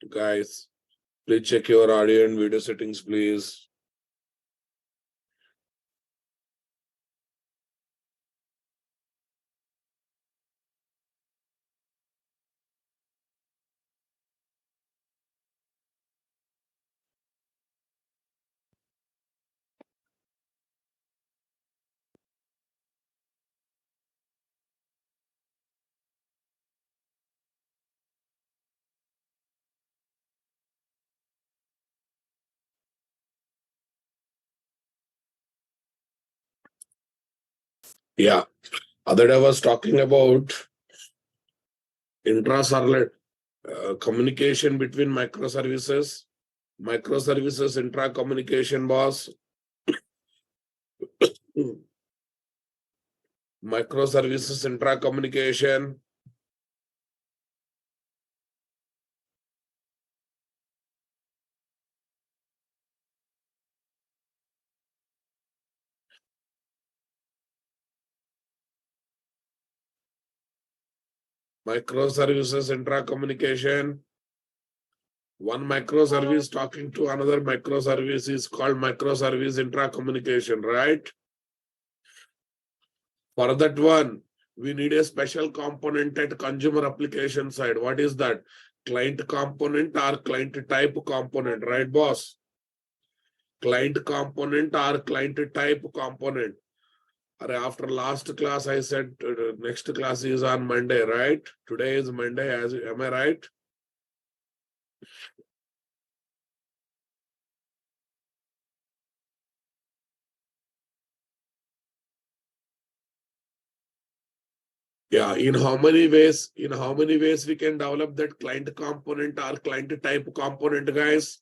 Guys, please check your audio and video settings, please. Yeah. Other day I was talking about intra-servlet communication between microservices. Microservices intra-communication, boss. Microservices intra-communication. Microservices intra-communication. One microservice talking to another microservice is called microservice intra-communication, right? For that one, we need a special component at consumer application side. What is that? Client component or client type component, right, boss? Client component or client type component. After last class, I said next class is on Monday, right? Today is Monday, am I right? Yeah, in how many ways we can develop that client component or client type component, guys?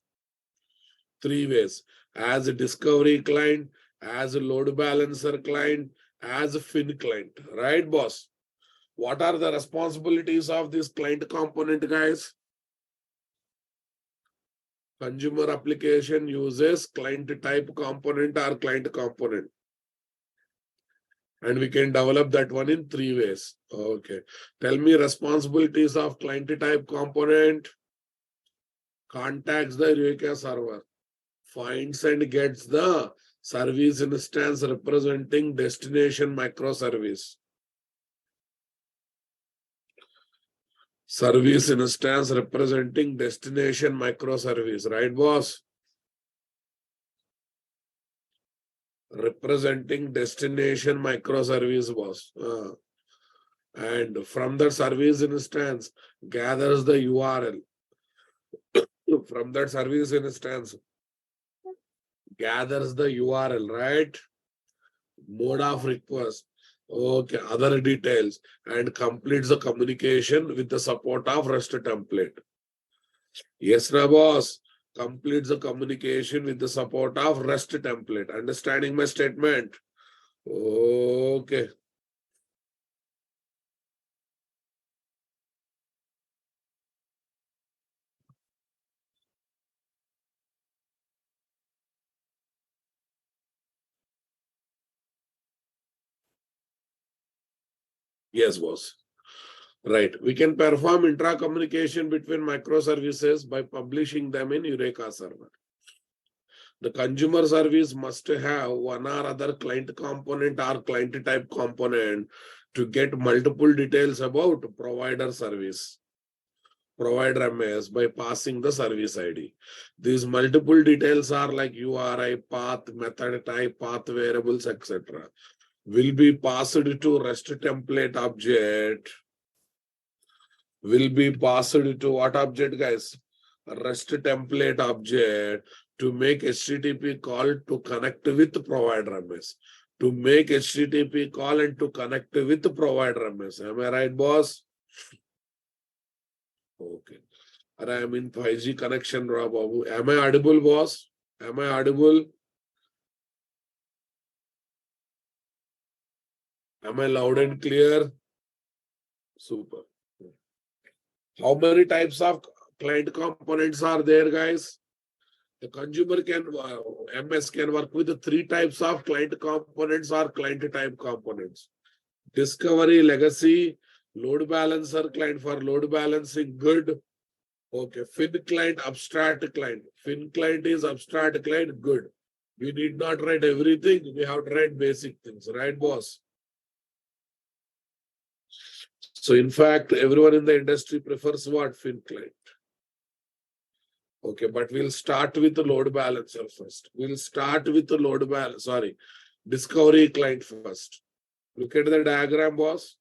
3 ways. As a discovery client, as a load balancer client, as a fin client, right, boss? What are the responsibilities of this client component, guys? Consumer application uses client type component or client component. And we can develop that one in 3 ways. Okay. Tell me responsibilities of client type component. Contacts the Eureka server. Finds and gets the service instance representing destination microservice. Service instance representing destination microservice, right, boss? Representing destination microservice, boss. And from the service instance, gathers the URL. From that service instance, gathers the URL, right? Mode of request. Okay, other details, and completes the communication with the support of REST template. Yes, na boss. Completes the communication with the support of REST template. Understanding my statement? Okay. Yes, boss. Right. We can perform intra-communication between microservices by publishing them in Eureka server. The consumer service must have one or other client component or client type component to get multiple details about provider service, provider MS by passing the service ID. These multiple details are like URI, path, method type, path variables, etc. Will be passed to REST template object. Will be passed to what object, guys? REST template object to make HTTP call to connect with provider MS. To make HTTP call and to connect with provider MS. Am I right, boss? Okay. And I am in 5G connection, Babu. Am I audible, boss? Am I audible? Am I loud and clear? Super. How many types of client components are there, guys? The consumer can, MS can work with the 3 types of client components or client type components. Discovery, legacy, load balancer client for load balancing, good. Okay, Fin client, abstract client. Fin client is abstract client, good. We need not write everything. We have to write basic things, right, boss? So in fact, everyone in the industry prefers what? Fin client. Okay, but we'll start with the load balancer first. We'll start with the load balance, sorry, discovery client first. Look at the diagram, boss.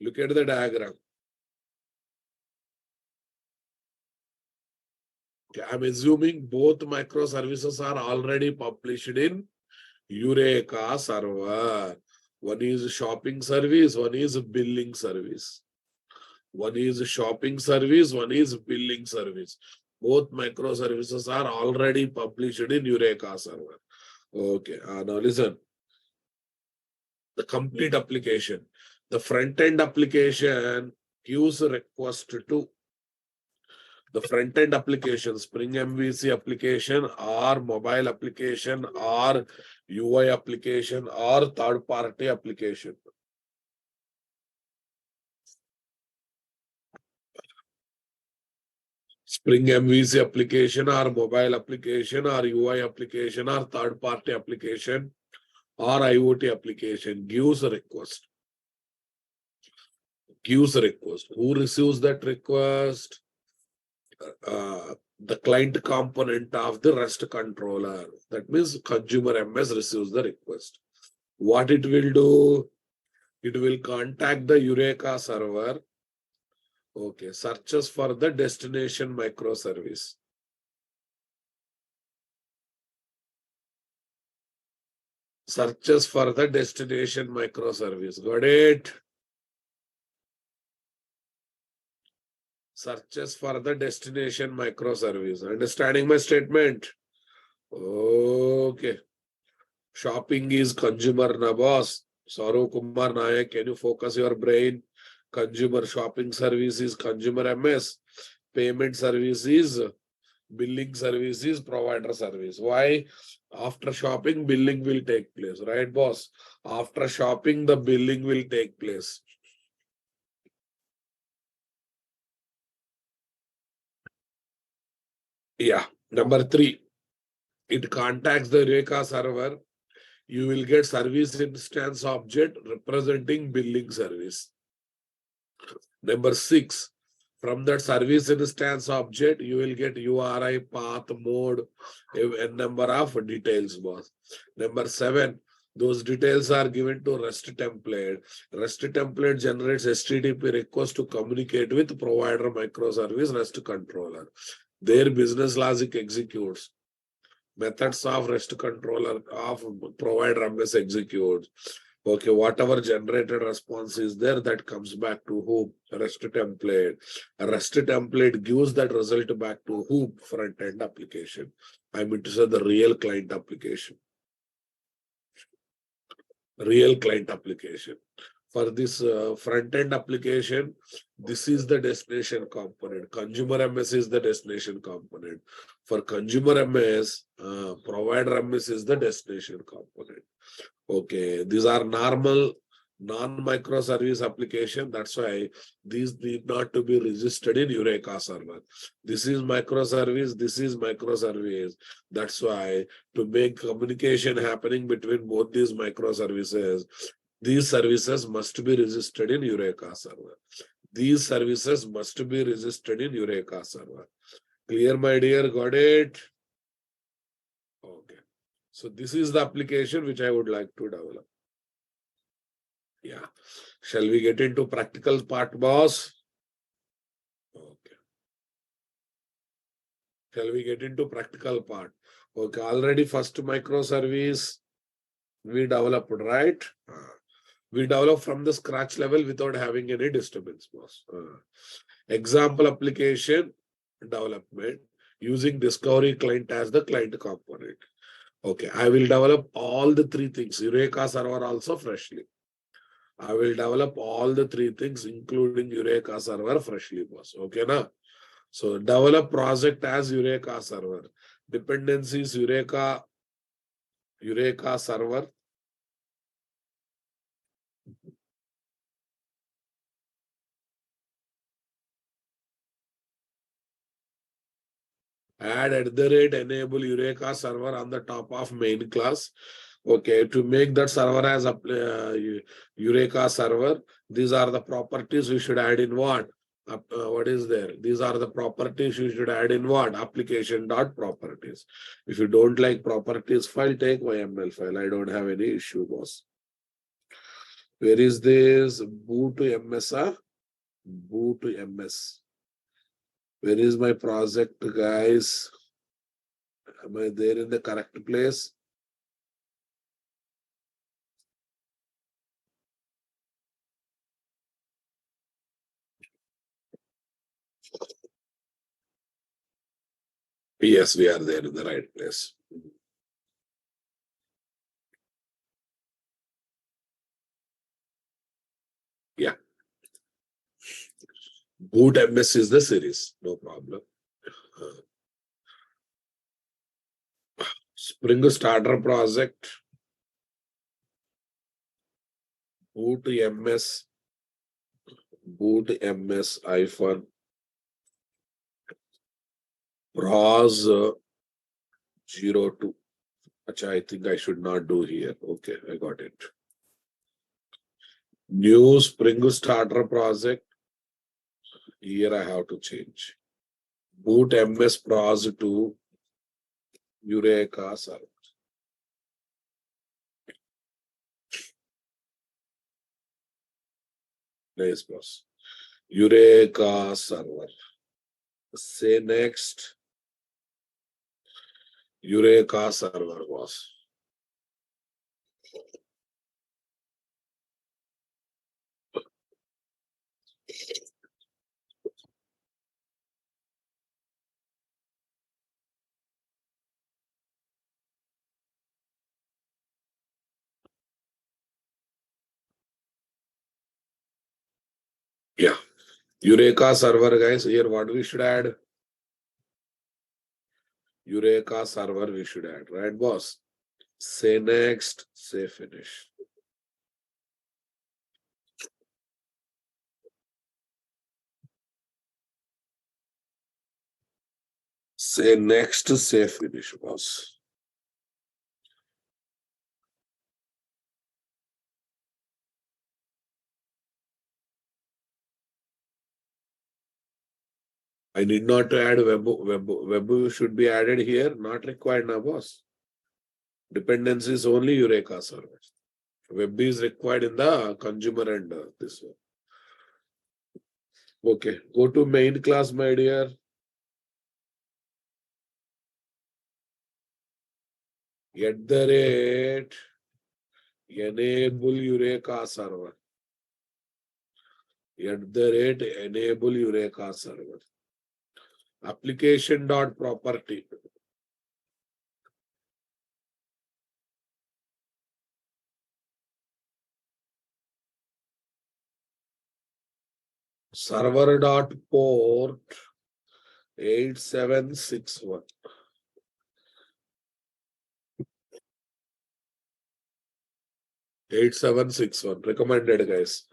Look at the diagram. Okay, I'm assuming both microservices are already published in Eureka server. One is shopping service, one is billing service. One is shopping service, one is billing service. Both microservices are already published in Eureka server. Okay, now listen. The complete application. The front-end application gives a request to the front-end application, Spring MVC application or mobile application or UI application or third-party application. Spring MVC application or mobile application or UI application or third-party application or IoT application gives a request. Gives a request. Who receives that request? The client component of the REST controller. That means consumer MS receives the request. What it will do? It will contact the Eureka server. Okay, searches for the destination microservice. Searches for the destination microservice. Got it? Searches for the destination microservice. Understanding my statement? Okay. Shopping is consumer na boss. Saurav Kumar Nayak, can you focus your brain? Consumer shopping service is consumer MS. Payment service is billing service is provider service. Why? After shopping, billing will take place, right, boss? After shopping, the billing will take place. Yeah. Number 3, it contacts the Eureka server. You will get service instance object representing billing service. Number 6, from that service instance object, you will get URI, path, mode, a number of details, boss. Number 7, those details are given to REST template. REST template generates HTTP request to communicate with provider microservice REST controller. Their business logic executes. Methods of REST controller of provider MS executes. Okay, whatever generated response is there, that comes back to who? REST template. A REST template gives that result back to who? Front-end application. I mean to say the real client application. Real client application. For this front-end application, this is the destination component. Consumer MS is the destination component. For consumer MS, provider MS is the destination component. Okay, these are normal non-microservice application. That's why these need not to be registered in Eureka server. This is microservice, this is microservice. That's why to make communication happening between both these microservices, these services must be registered in Eureka server. These services must be registered in Eureka server. Clear, my dear? Got it? Okay. So this is the application which I would like to develop. Yeah. Shall we get into practical part, boss? Okay. Shall we get into practical part? Okay. Already first microservice we developed, right? We develop from the scratch level without having any disturbance, boss. Example application development using discovery client as the client component. Okay, I will develop all the 3 things. Eureka server also freshly. I will develop all the 3 things, including Eureka server freshly, boss. Okay, na? So develop project as Eureka server. Dependencies Eureka server. Add @enable Eureka server on the top of main class. Okay, to make that server as a Eureka server, these are the properties we should add in what? What is there? These are the properties you should add in what? Application.properties. If you don't like properties file, take YML file. I don't have any issue, boss. Where is this? Boot to MS? Boot to MS. Where is my project, guys? Am I there in the correct place? Yes, we are there in the right place. Yeah. Boot MS is the series, no problem. Spring Starter project. Boot MS. Boot MS iPhone. Pros 02. Achha, I think I should not do here. Okay, I got it. New Spring Starter project. Here I have to change. Boot MS Pros 2 Eureka server. Nice, boss. Eureka server. Say next. Eureka server, boss. Yeah. Eureka server, guys. Here, what we should add? Eureka server we should add, right, boss? Say next, say finish. Say next, say finish, boss. I need not to add web should be added here, not required now, boss. Dependencies only Eureka server. Web is required in the consumer and this one. Okay, go to main class, my dear. @enable Eureka server. @enable Eureka server. Application.property. Server.port 8761. 8761. Recommended, guys.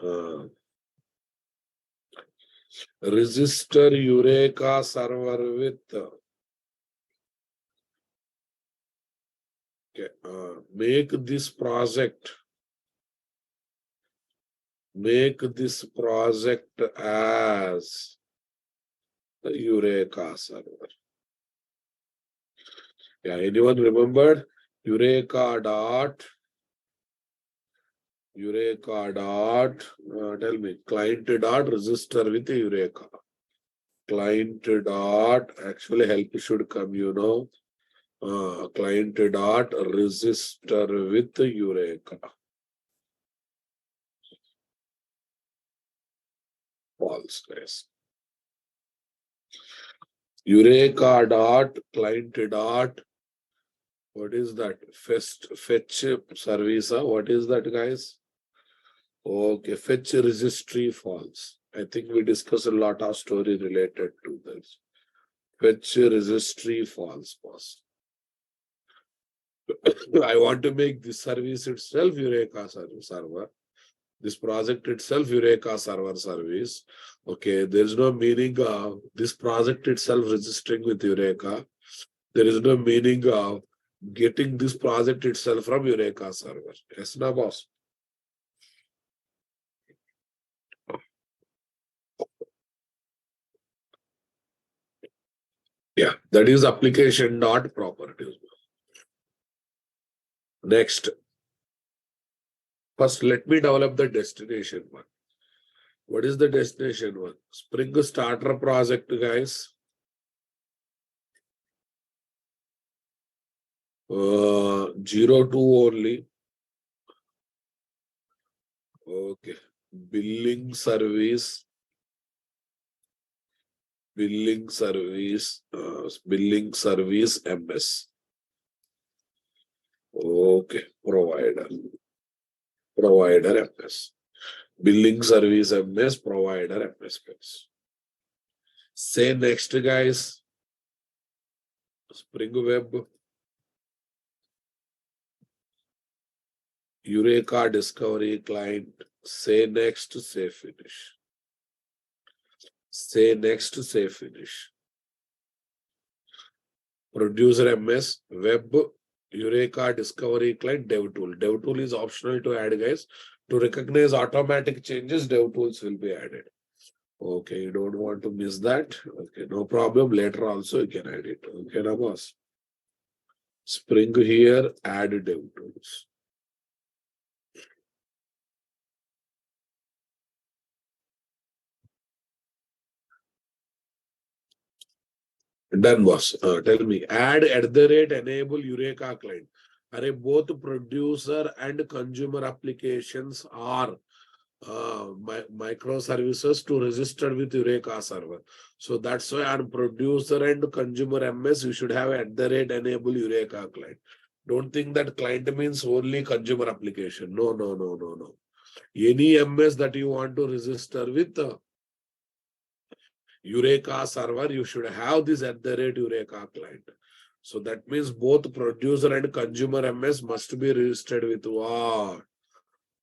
Register Eureka server with make this project as the Eureka server. Yeah, anyone remembered? Eureka dot tell me, client dot register with Eureka. Client dot actually help should come, client dot register with Eureka. False, guys. Eureka dot client dot what is that? Fetch service. What is that, guys? Okay, fetch registry false. I think we discussed a lot of story related to this. Fetch registry false, boss. I want to make this service itself Eureka server. This project itself Eureka server service. Okay, there is no meaning of this project itself registering with Eureka. There is no meaning of getting this project itself from Eureka server. Yes, na boss? Yeah, that is application, not properties. Next, first let me develop the destination one. What is the destination one? Spring Starter project, guys. 02 only. Okay. Billing service. Billing service MS. Okay. Provider MS. Billing service MS, provider MS. Say next, guys. Spring Web. Eureka Discovery Client. Say next, say finish. Say next, say finish. Producer MS, Web, Eureka Discovery Client, DevTool. DevTool is optional to add, guys. To recognize automatic changes, DevTools will be added. Okay, you don't want to miss that. Okay, no problem. Later also you can add it. Okay, now boss. Spring here, add DevTools. Done, boss. Tell me, add @ enable Eureka client. Both producer and consumer applications are microservices to register with Eureka server. So that's why on producer and consumer MS, you should have @ enable Eureka client. Don't think that client means only consumer application. No, no, no, no, no. Any MS that you want to register with Eureka server, you should have this @Eureka client. So that means both producer and consumer MS must be registered with what?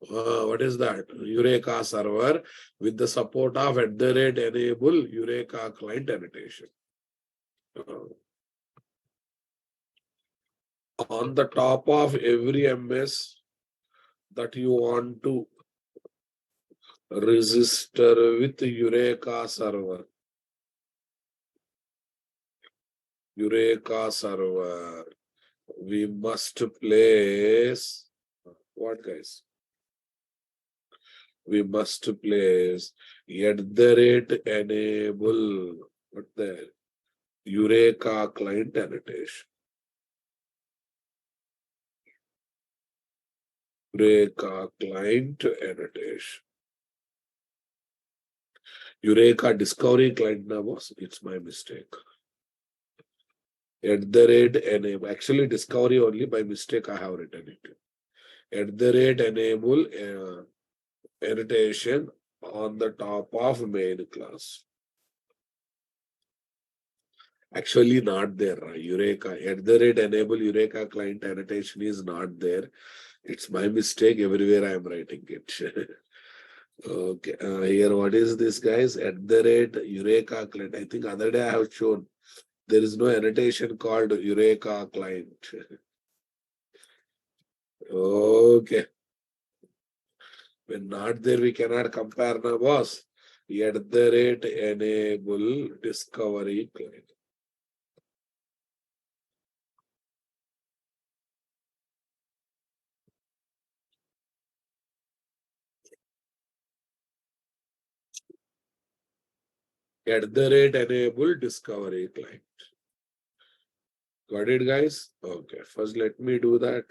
What is that? Eureka server with the support of @enable Eureka client annotation. On the top of every MS that you want to register with Eureka server. Eureka server. We must place what, guys? We must place @enable what there? Eureka client annotation. Eureka client annotation. Eureka discovery client now was it's my mistake. @enable. Actually, discovery only by mistake I have written it. @enable annotation on the top of main class. Actually, not there. Eureka @enable Eureka client annotation is not there. It's my mistake. Everywhere I am writing it. Okay. Here, what is this, guys? @Eureka client. I think other day I have shown there is no annotation called Eureka client. Okay. When not there, we cannot compare now, boss. @enable discovery client. @enable discovery client. Got it, guys? Okay. First, let me do that.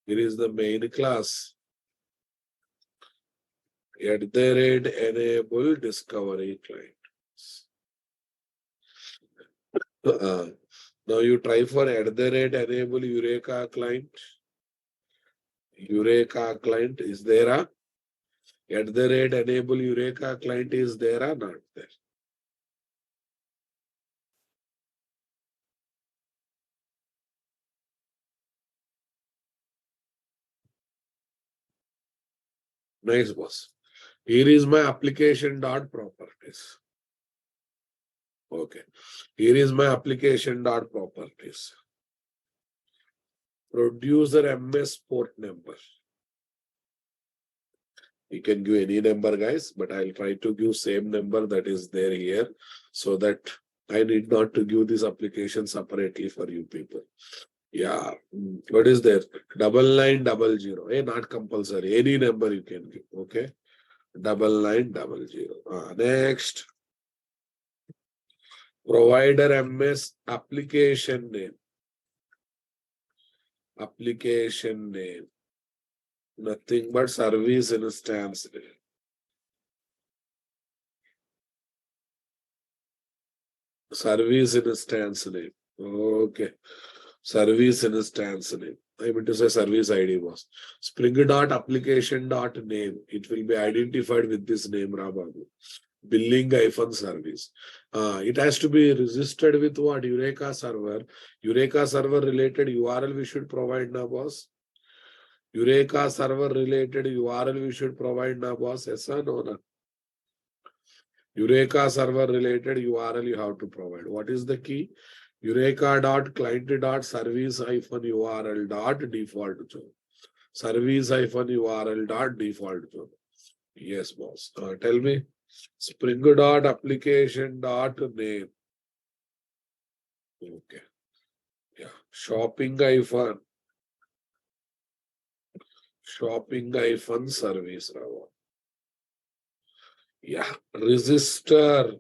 Here is the main class. @enable discovery client. Now you try for @enable Eureka client. Eureka client is there? @enable Eureka client is there or not there? Nice, boss. Here is my application dot properties. Okay. Here is my application dot properties. Producer MS port number. You can give any number, guys, but I'll try to give same number that is there here so that I need not to give this application separately for you people. Yeah. What is there? 9900. Hey, not compulsory. Any number you can give. Okay. 9900. Next. Provider MS application name. Application name. Nothing but service instance name. Service instance name. Okay. Service instance name. I meant to say service ID was. Spring dot application dot name. It will be identified with this name, Rababu. Billing -service. It has to be registered with what? Eureka server. Eureka server related URL we should provide now, boss. Eureka server related URL we should provide now, boss. Yes or no? No? Eureka server related URL you have to provide. What is the key? Eureka.client.service-url.default zone. Service-url.default zone. Yes, boss. Tell me. Spring.application.name. Okay. Yeah. Shopping-service. Yeah. Register.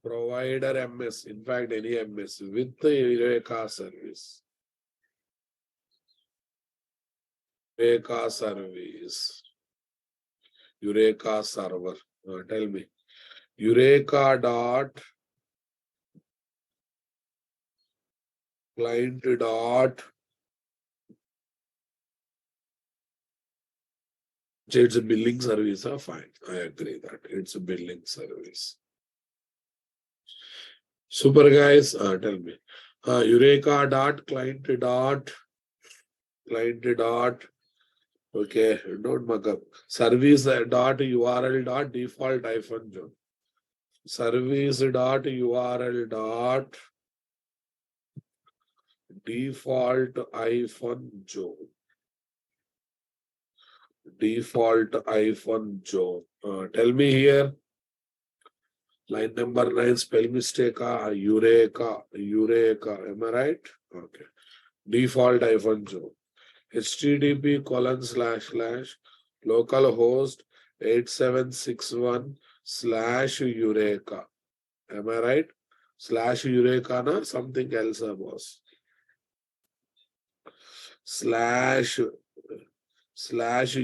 Provider MS. In fact, any MS with the Eureka service. Eureka service. Eureka server. Tell me. Eureka dot client dot. It's a billing service. Fine. I agree that it's a billing service. Super guys. Tell me. Eureka dot client dot. Okay, don't mug up. Service dot URL dot default -zone. Service dot URL dot default -zone. Default -zone. Tell me here. Line number 9, spell mistake. Eureka. Am I right? Okay. Default -zone. http://localhost 8761/Eureka. Am I right? /Eureka na something else, boss.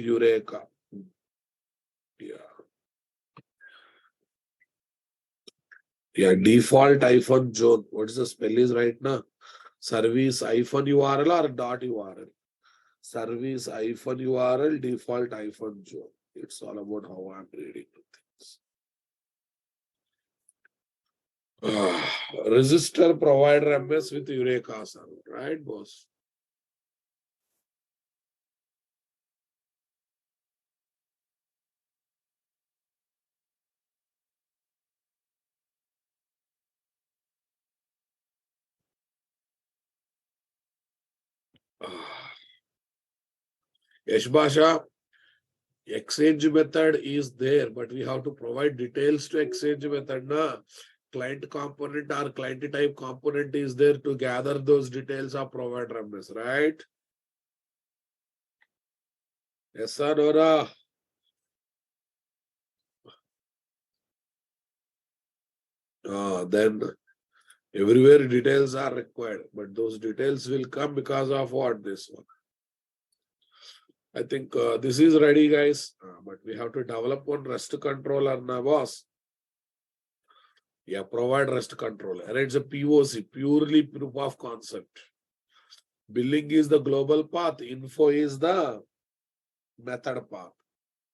/Eureka. Yeah. Yeah. Default -zone. What is the spell is right now? Service -URL or .URL? Service -URL default -zone. It's all about how I'm reading things. Register provider MS with Eureka server, right, boss? Yashbasha, exchange method is there, but we have to provide details to exchange method. Na? Client component or client type component is there to gather those details of provider MS, right? Yes, sir, Nora. Then everywhere details are required, but those details will come because of what? This one. I think this is ready, guys, but we have to develop one REST controller now, boss. Yeah, provide REST controller. And it's a POC, purely proof of concept. Billing is the global path. Info is the method path.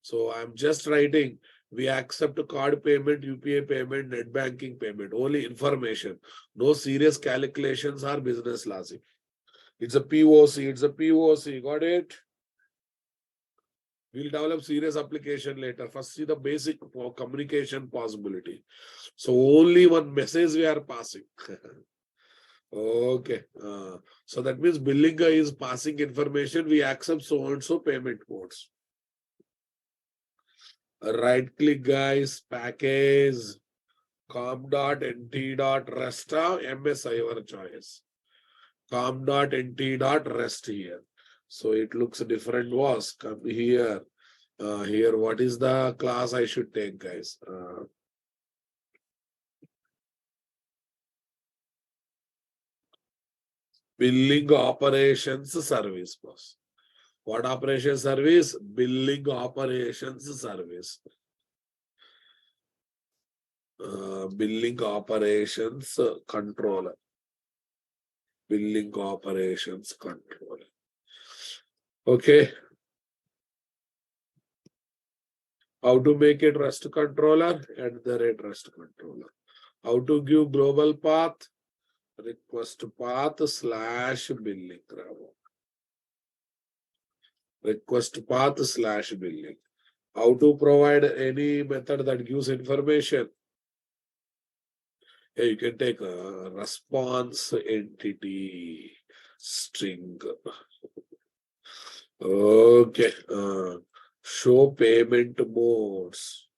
So I'm just writing, we accept card payment, UPI payment, net banking payment, only information. No serious calculations or business logic. It's a POC. Got it? We'll develop serious application later. First, see the basic communication possibility. So only one message we are passing. Okay. So that means billing is passing information. We accept so and so payment codes. Right click, guys. Package com.nt.resta MSI your choice. com.nt.rest here. So it looks different was. Come here. Here, what is the class I should take, guys? Billing operations service, boss. What operation service? Billing operations service. Billing operations controller. Billing operations controller. Okay. How to make it REST controller? At the rate REST controller. How to give global path? Request path / billing. Request path / billing. How to provide any method that gives information? Yeah, you can take a response entity string. Okay. Show payment modes.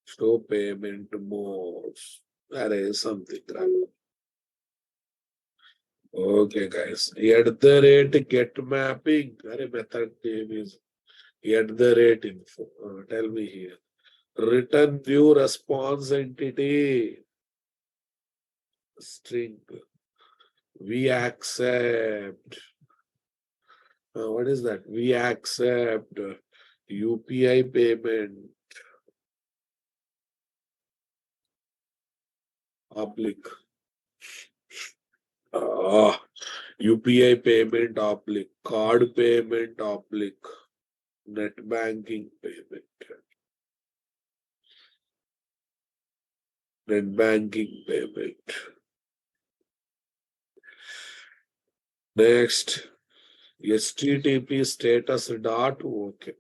Show payment modes. That is something. Okay, guys. At the rate get mapping. Method name is at the rate info. Tell me here. Return new response entity string. We accept. What is that? We accept UPI payment oblique. UPI payment oblique. Card payment oblique. Net banking payment. Net banking payment. Next, HTTP status dot OK.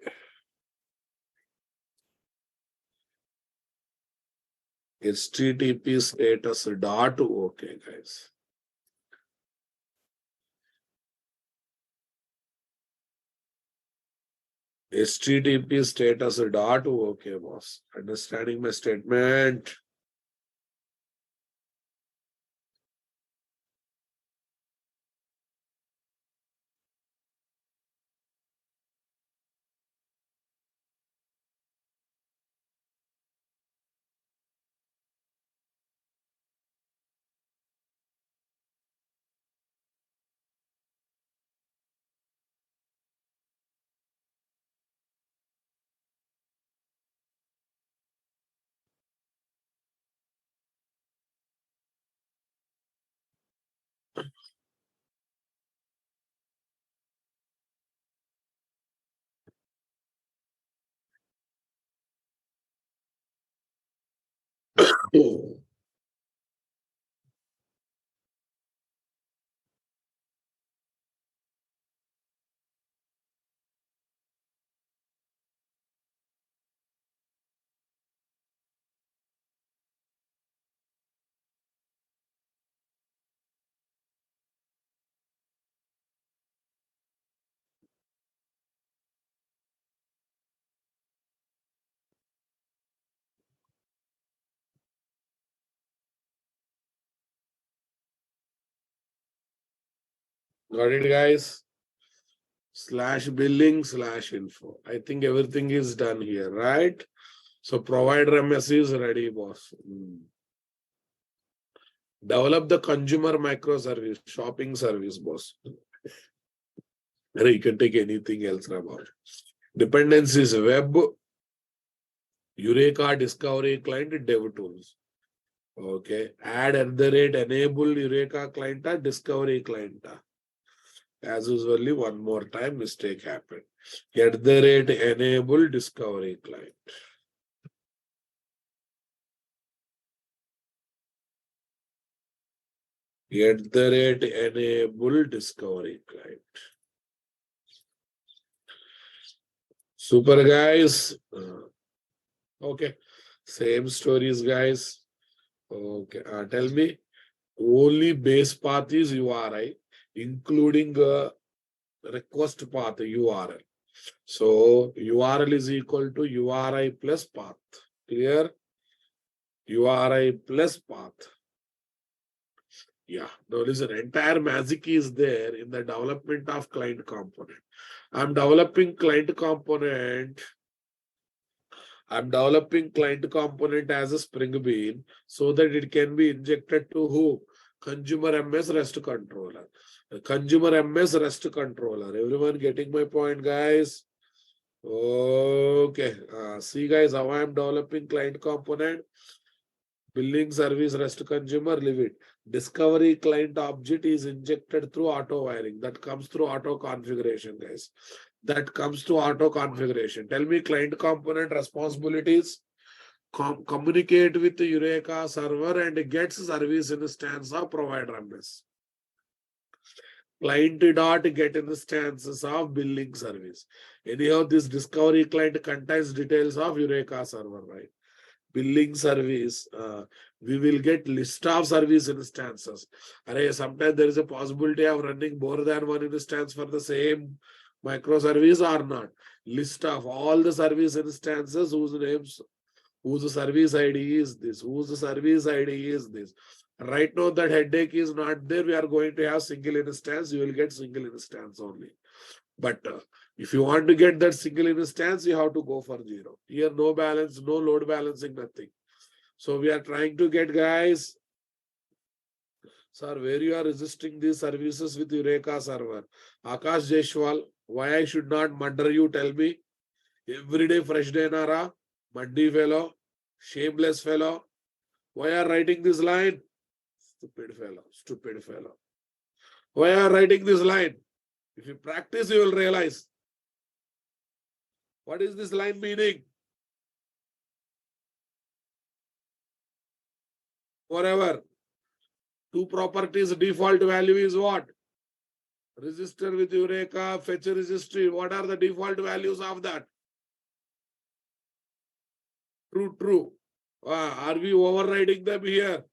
HTTP status dot OK, guys. HTTP status dot OK, boss. Understanding my statement? Got it, guys? /billing /info. I think everything is done here, right? So provider MS is ready, boss. Develop the consumer microservice, shopping service, boss. You can take anything else about. Dependencies, web, Eureka, discovery, client, dev tools. Okay. Add enable Eureka client, discovery client. As usually, one more time, mistake happened. Enable discovery client. Enable discovery client. Super guys. Okay. Same stories, guys. Okay. Tell me. Only base path is URI, including request path URL. So URL is equal to URI plus path. Clear? URI plus path. Yeah. Now listen, entire magic is there in the development of client component. I'm developing client component. I'm developing client component as a Spring Bean so that it can be injected to who? Consumer MS REST controller. Consumer MS REST controller. Everyone getting my point, guys? Okay. See, guys, how I am developing client component. Billing service REST consumer, leave it. Discovery client object is injected through auto wiring. That comes through auto configuration, guys. That comes to auto configuration. Tell me client component responsibilities. Communicate with the Eureka server and gets service instance of provider MS. Client dot get instances of billing service. Anyhow, this discovery client contains details of Eureka server, right? Billing service, we will get list of service instances. Sometimes there is a possibility of running more than one instance for the same microservice or not. List of all the service instances whose names, whose service ID is this, whose service ID is this. Right now that headache is not there. We are going to have single instance. You will get single instance only. But if you want to get that single instance, you have to go for 0. Here, no balance, no load balancing, nothing. So we are trying to get, guys, sir, where you are resisting these services with Eureka server. Akash Jeshwal, why I should not murder you, tell me. Every day, fresh day, Nara, Mandi fellow, shameless fellow. Why are writing this line? Stupid fellow, stupid fellow. Why are writing this line? If you practice, you will realize. What is this line meaning? Forever. Two properties, default value is what? Register with Eureka, fetch a registry. What are the default values of that? True, true. Are we overriding them here?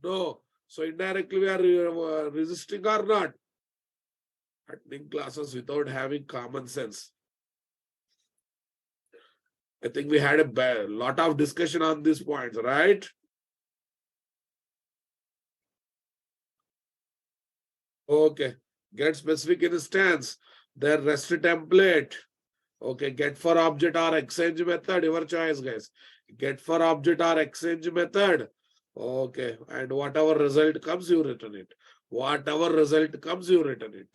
No. So indirectly we are resisting or not? Attending classes without having common sense. I think we had a lot of discussion on these points, right? Okay. Get specific instance. Then REST template. Okay. Get for object or exchange method. Your choice, guys. Get for object or exchange method. Okay. And whatever result comes, you return it. Whatever result comes, you return it.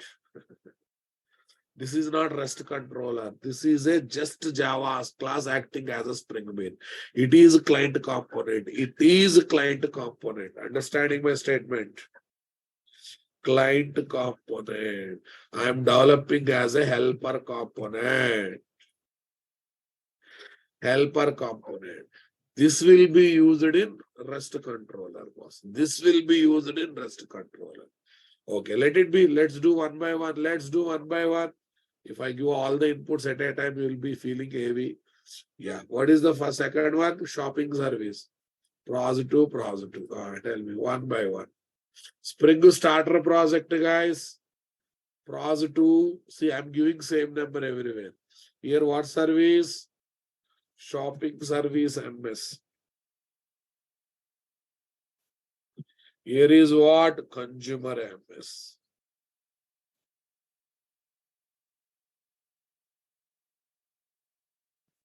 This is not REST controller. This is a just Java class acting as a Spring Bean. It is a client component. It is a client component. Understanding my statement? Client component. I am developing as a helper component. Helper component. This will be used in REST controller, boss. This will be used in REST controller. Okay, let it be. Let's do one by one. Let's do one by one. If I give all the inputs at a time, you will be feeling heavy. Yeah. What is the first, second one? Shopping service. Pros 2, pros 2. Tell me one by one. Spring starter project, guys. Pros 2. See, I'm giving same number everywhere. Here, what service? Shopping service MS. Here is what? Consumer MS.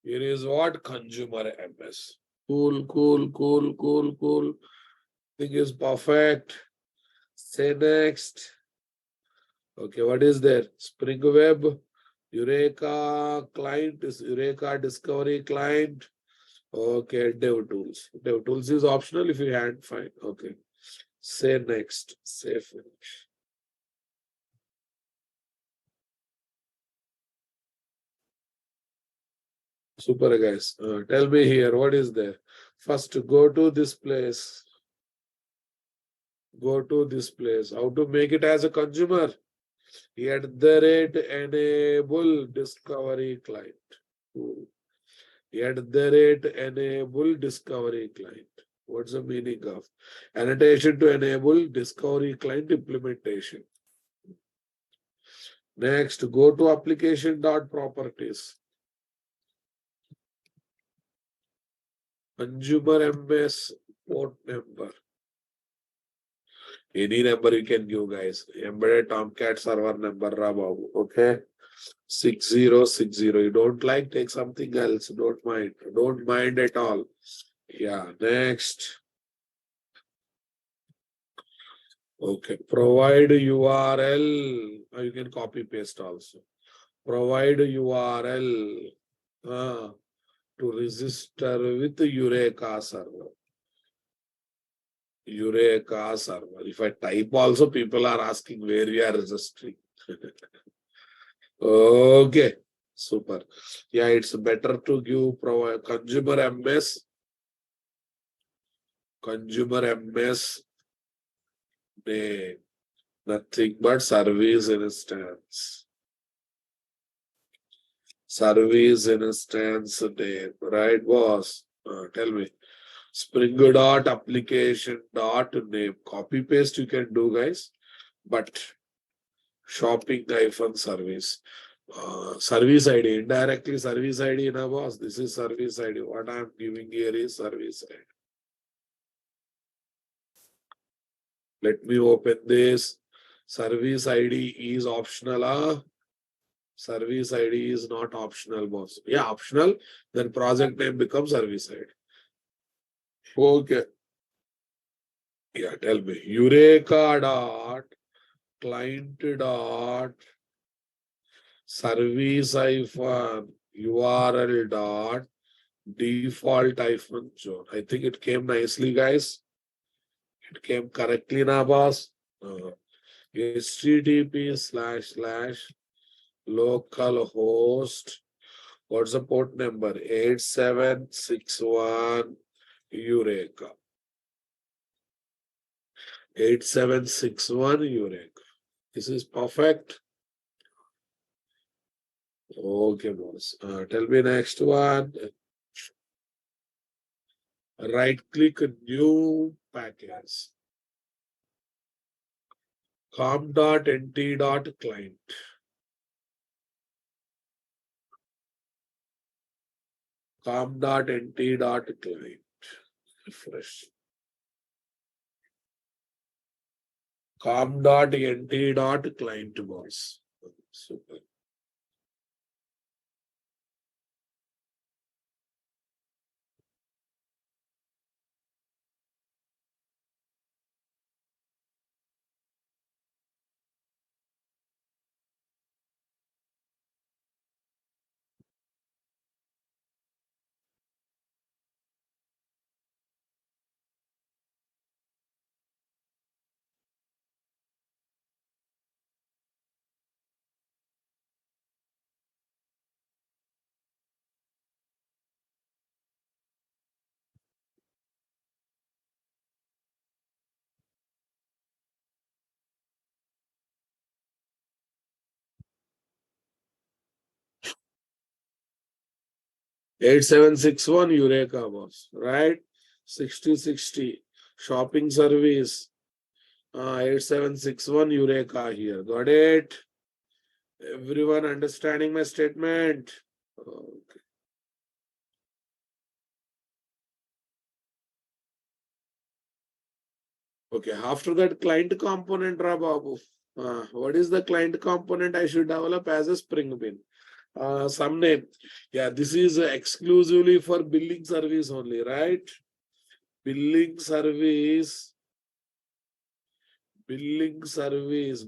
Here is what? Consumer MS. Cool, cool, cool, cool, cool. Thing is perfect. Say next. Okay, what is there? Spring Web, Eureka client, is Eureka Discovery client. Okay, Dev Tools. Dev Tools is optional if you had, fine. Okay. Say next. Say finish. Super, guys. Tell me here, what is there? First, go to this place. Go to this place. How to make it as a consumer? At the rate enable discovery client. Enable discovery client. What's the meaning of annotation to enable discovery client implementation? Next, go to application dot properties. Consumer MS port number. Any number you can give, guys. Embedded Tomcat server number, Rababu. Okay. 6060. You don't like, take something else. Don't mind. Don't mind at all. Yeah. Next. Okay. Provide URL. You can copy paste also. Provide URL to register with Eureka server. Eureka server. If I type also, people are asking where we are registering. Okay, super. Yeah, it's better to give consumer MS name, nothing but service instance. Service instance name, right, boss? Tell me. Spring dot application dot name. Copy paste you can do, guys, but shopping hyphen service. Service ID, indirectly service ID, na boss. This is service ID. What I am giving here is service ID. Let me open this. Service ID is optional. Service ID is not optional, boss. Yeah, optional. Then project name becomes service ID. Okay. Yeah, tell me. Eureka dot client dot service hyphen URL dot default hyphen zone. I think it came nicely, guys. It came correctly, na boss. HTTP// localhost. What's the port number? 8761 Eureka. 8761 Eureka. This is perfect. Okay, boss. Tell me next one. Right click new package. com.nt.client. com.nt.client. Refresh. com.nt.client, boss. Super. Eight seven six one Eureka, boss. Right? 6060 shopping service. 8761 Eureka here. Got it? Everyone understanding my statement? Okay. Okay. After that, client component, Babu. What is the client component I should develop as a Spring Bean? Some name. Yeah, this is exclusively for billing service only, right? Billing service consumer. Billing service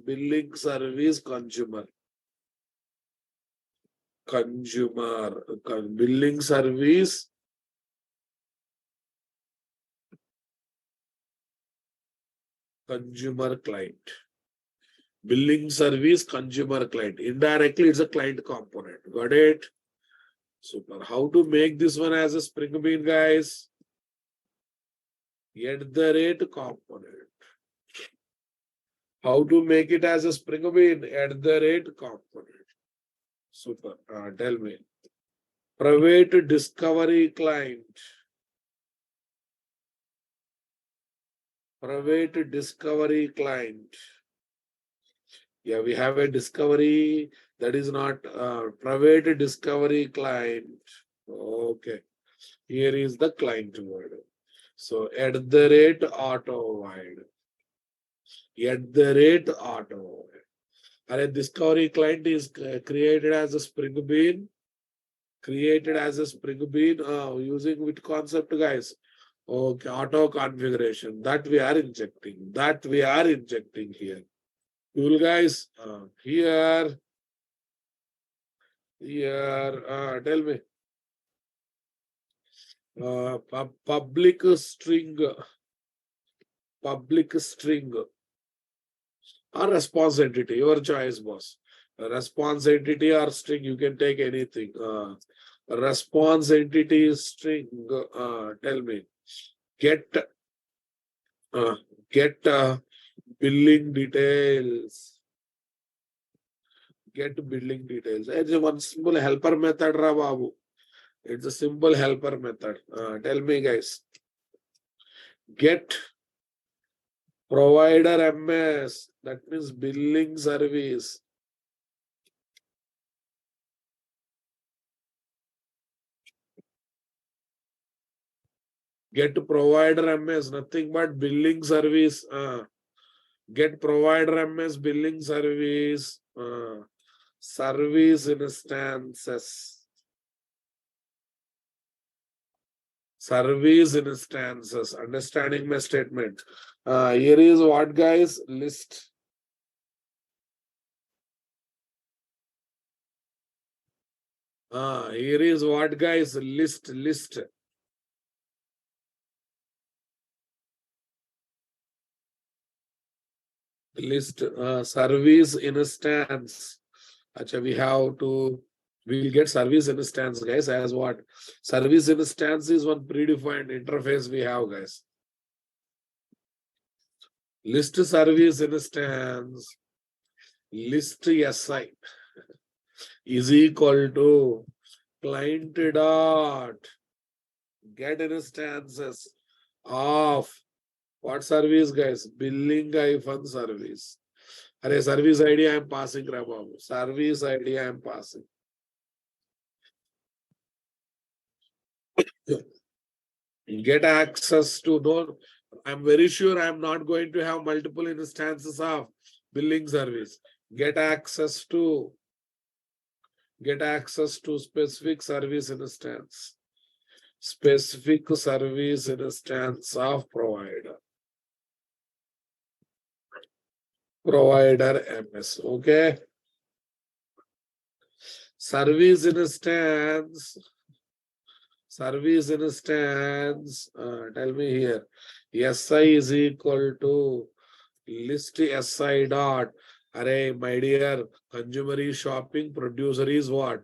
consumer client. Billing service consumer client. Indirectly, it's a client component. Got it? Super. How to make this one as a Spring Bean, guys? At the rate component. How to make it as a Spring Bean? At the rate component. Super. Tell me. Private discovery client. Private discovery client. Yeah, we have a discovery that is not private discovery client. Okay. Here is the client word. So at the rate auto wide. At the rate auto. And a discovery client is created as a spring bean. Created as a spring bean using which concept, guys? Okay, auto configuration. That we are injecting. That we are injecting here. Cool, guys. Here. Tell me. Public string or response entity, your choice, boss. Response entity or string, you can take anything. Response entity string, tell me. Get uh, get billing details. Get billing details. It's a one simple helper method, ra babu. It's a simple helper method. Tell me, guys. Get provider MS, that means billing service. Get provider MS, nothing but billing service. Get provider MS billing service. Service instances. Service instances. Understanding my statement. Here is what, guys? List. Here is what, guys? List. Service instance. Acha, we'll get service instance, guys, as what? Service instance is one predefined interface we have, guys. List service instance, list SI is equal to client dot get instances of what service, guys? Billing hyphen service. Array service ID I am passing, Rababu. Service ID I am passing. Get access to no. I'm very sure I'm not going to have multiple instances of billing service. Get access to specific service instance. Specific service instance of provider. Provider MS. Okay. Service instance. Tell me here. SI is equal to list SI dot. Array, my dear, consumer is shopping, producer is what?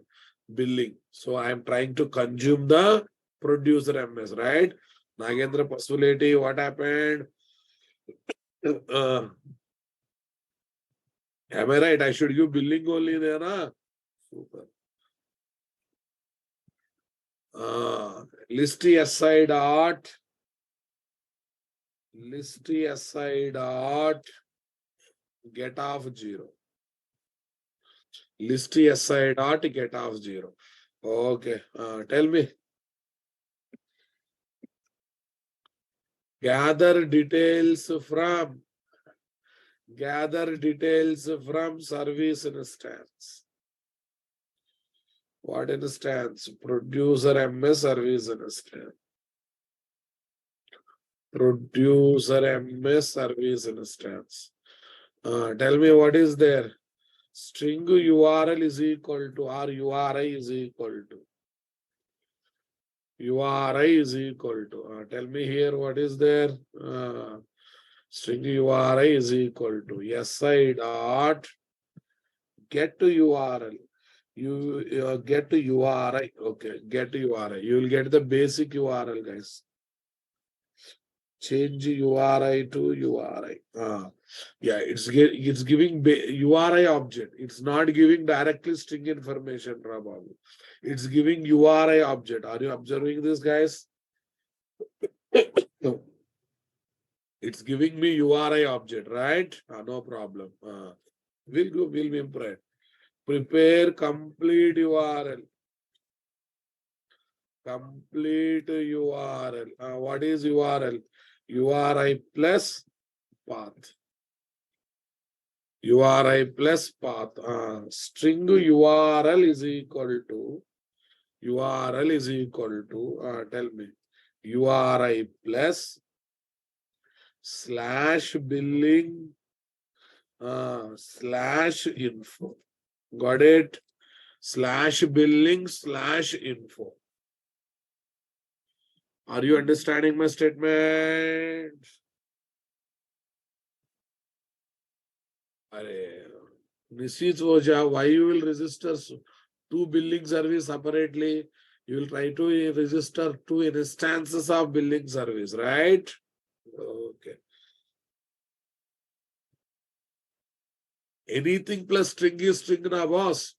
Billing. So I am trying to consume the producer MS, right? Nagendra Pasuleti, what happened? Am I right? I should give billing only there, na? Super. List SI dot get off 0. List SI dot get off 0. Okay. Tell me. Gather details from service instance. What instance? Producer MS service instance. Producer MS service instance. Tell me what is there. String URL is equal to or URI is equal to. URI is equal to. Tell me here what is there. String URI is equal to SI dot get to URL. You get to URI. Okay, get to URI. You will get the basic URL, guys. Change URI to URI. Yeah, it's giving URI object. It's not giving directly string information, Rababu. It's giving URI object. Are you observing this, guys? No. It's giving me URI object, right? No problem. We'll be impressed. Prepare complete URL. Complete URL. What is URL? URI plus path. URI plus path. String URL is equal to tell me URI plus slash billing slash info. Got it? Slash billing slash info. Are you understanding my statement? Nisit Oja, why you will register two billing service separately? You will try to register two instances of billing service, right? Okay. Anything plus string is string, na boss?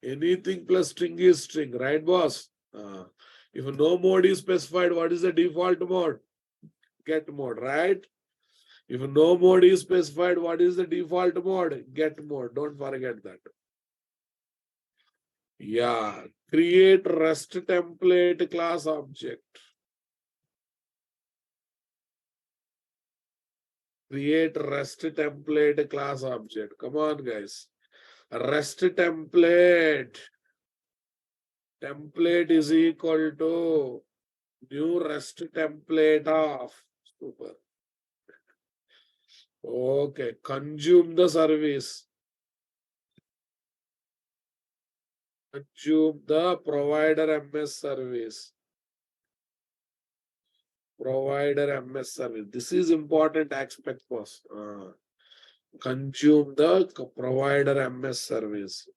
Anything plus string is string, right, boss? If no mode is specified, what is the default mode? Get mode, right? If no mode is specified, what is the default mode? Get mode. Don't forget that. Yeah. Create REST template class object. Create REST template class object. Come on, guys. REST template. Template is equal to new REST template of. Super. Okay. Consume the service. Consume the provider MS service. Provider MS service. This is important aspect, boss. Consume the provider MS service.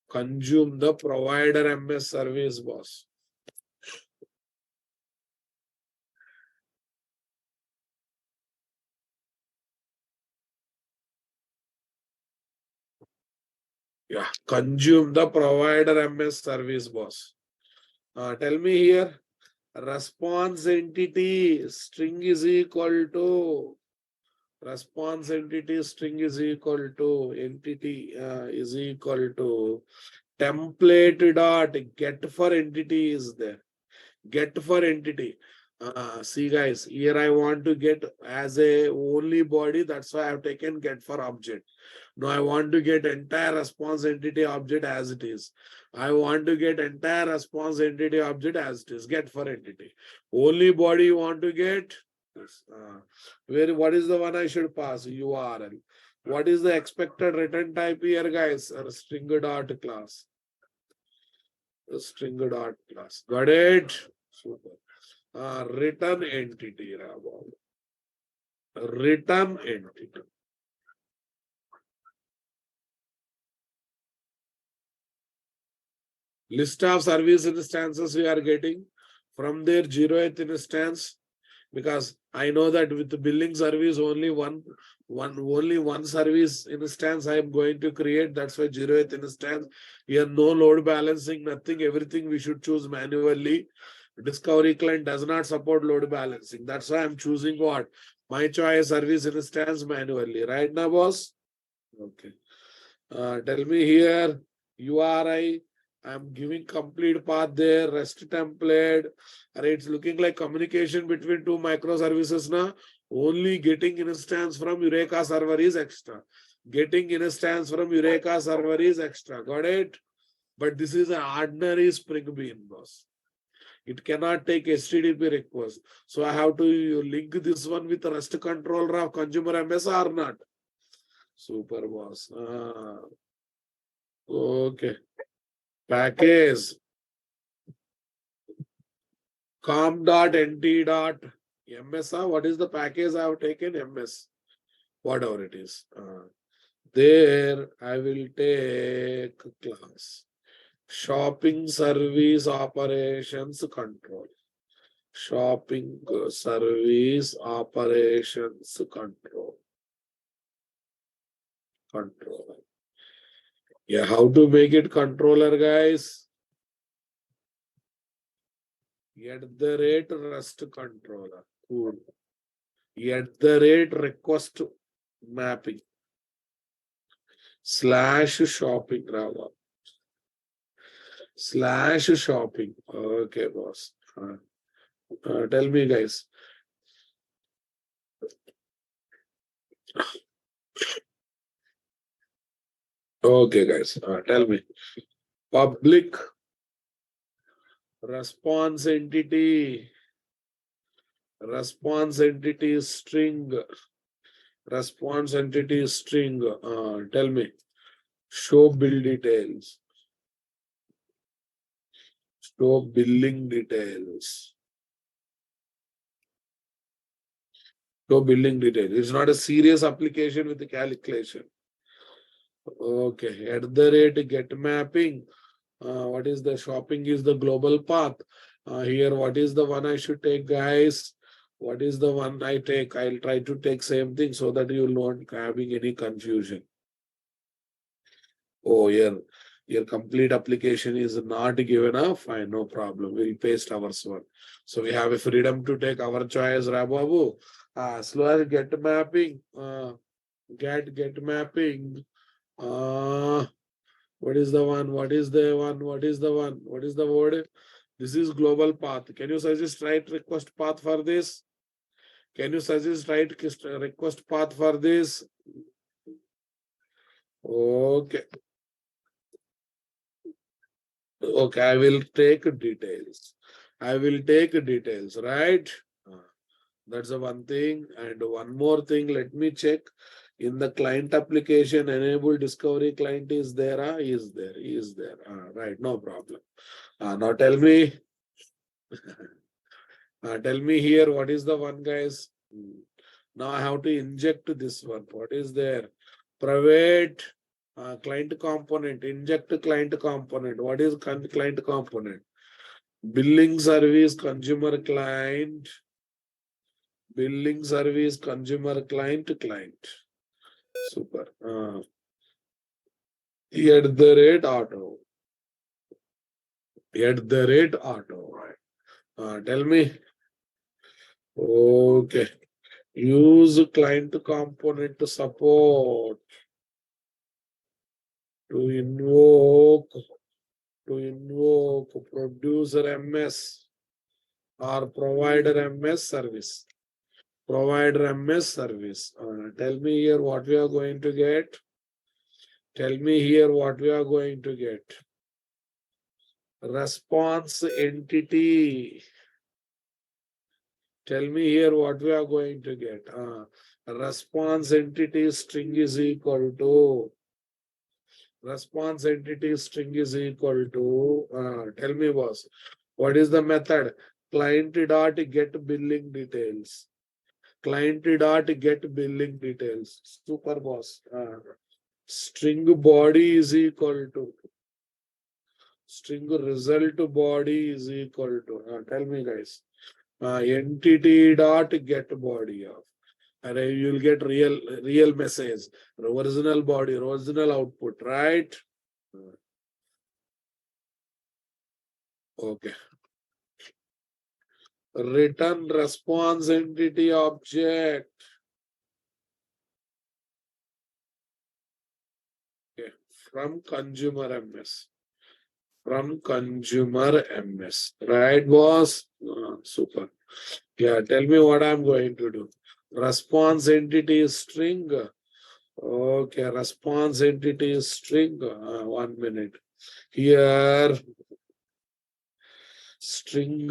Consume the provider MS service, boss. Yeah, consume the provider MS service, boss. Tell me here, response entity string is equal to response entity string is equal to entity is equal to template dot get for entity is there. Get for entity. See guys, here I want to get as a only body. That's why I have taken get for object. Now I want to get entire response entity object as it is. I want to get entire response entity object as it is. Get for entity. Only body you want to get. What is the one I should pass? URL. What is the expected return type here, guys? String dot class. String dot class. Got it? Super. Return entity. Return entity. List of service instances we are getting from their 0th instance, because I know that with the billing service only one service instance I am going to create. That's why 0th instance. Here no load balancing, nothing. Everything we should choose manually. Discovery client does not support load balancing. That's why I'm choosing what? My choice service instance manually. Right now, boss? Okay. Tell me here, URI. I'm giving complete path there, REST template. It's looking like communication between two microservices now. Only getting instance from Eureka server is extra. Getting instance from Eureka server is extra. Got it? But this is an ordinary Spring Bean, boss. It cannot take HTTP request. So I have to link this one with the REST controller of consumer MS or not. Super, boss. Okay. Package com.nt.ms. What is the package I have taken? MS. Whatever it is. There I will take class. Shopping service operations control. Shopping service operations controller. Yeah, how to make it controller, guys? @ rest controller. Cool. @ request mapping / shopping rather / shopping. Okay, boss. Tell me, guys. Okay, guys. Tell me. Public response entity. Response entity string. Response entity string. Tell me. Show bill details. Show billing details. Show billing details. It's not a serious application with the calculation. Okay. @ get mapping. What is the shopping is the global path. Here, what is the one I should take, guys? What is the one I take? I'll try to take same thing so that you will not having any confusion. Oh, your complete application is not given up. Fine, no problem. We'll paste ours one. So we have a freedom to take our choice, Rababu. Slow as get mapping. Get mapping. What is the one? What is the one? What is the one? What is the word? This is global path. Can you suggest right request path for this? Can you suggest right request path for this? Okay. Okay, I will take details. I will take details, right? That's the one thing. And one more thing, let me check. In the client application, enable discovery client is there. Is there? Is there? Right, no problem. Now tell me here, what is the one, guys? Now I have to inject this one. What is there? Private client component, inject client component. What is client component? Billing service, consumer client, billing service, consumer client. Super. @ auto. Right. Tell me. Okay. Use client component support to invoke producer MS or provider MS service. Provider MS service. Tell me here what we are going to get. Tell me here what we are going to get. Response entity. Tell me here what we are going to get. Response entity string is equal to. Response entity string is equal to. Tell me, boss. What is the method? Client dot get billing details. Client dot get billing details. Super, boss. String body is equal to. String result body is equal to. Tell me, guys. Entity dot get body of. And you'll get real message, original body, original output, right? Okay. Return response entity object. Okay. From consumer MS. From consumer MS. Right, boss? Super. Yeah, tell me what I'm going to do. Response entity is string. Okay, response entity is string. 1 minute. Here, string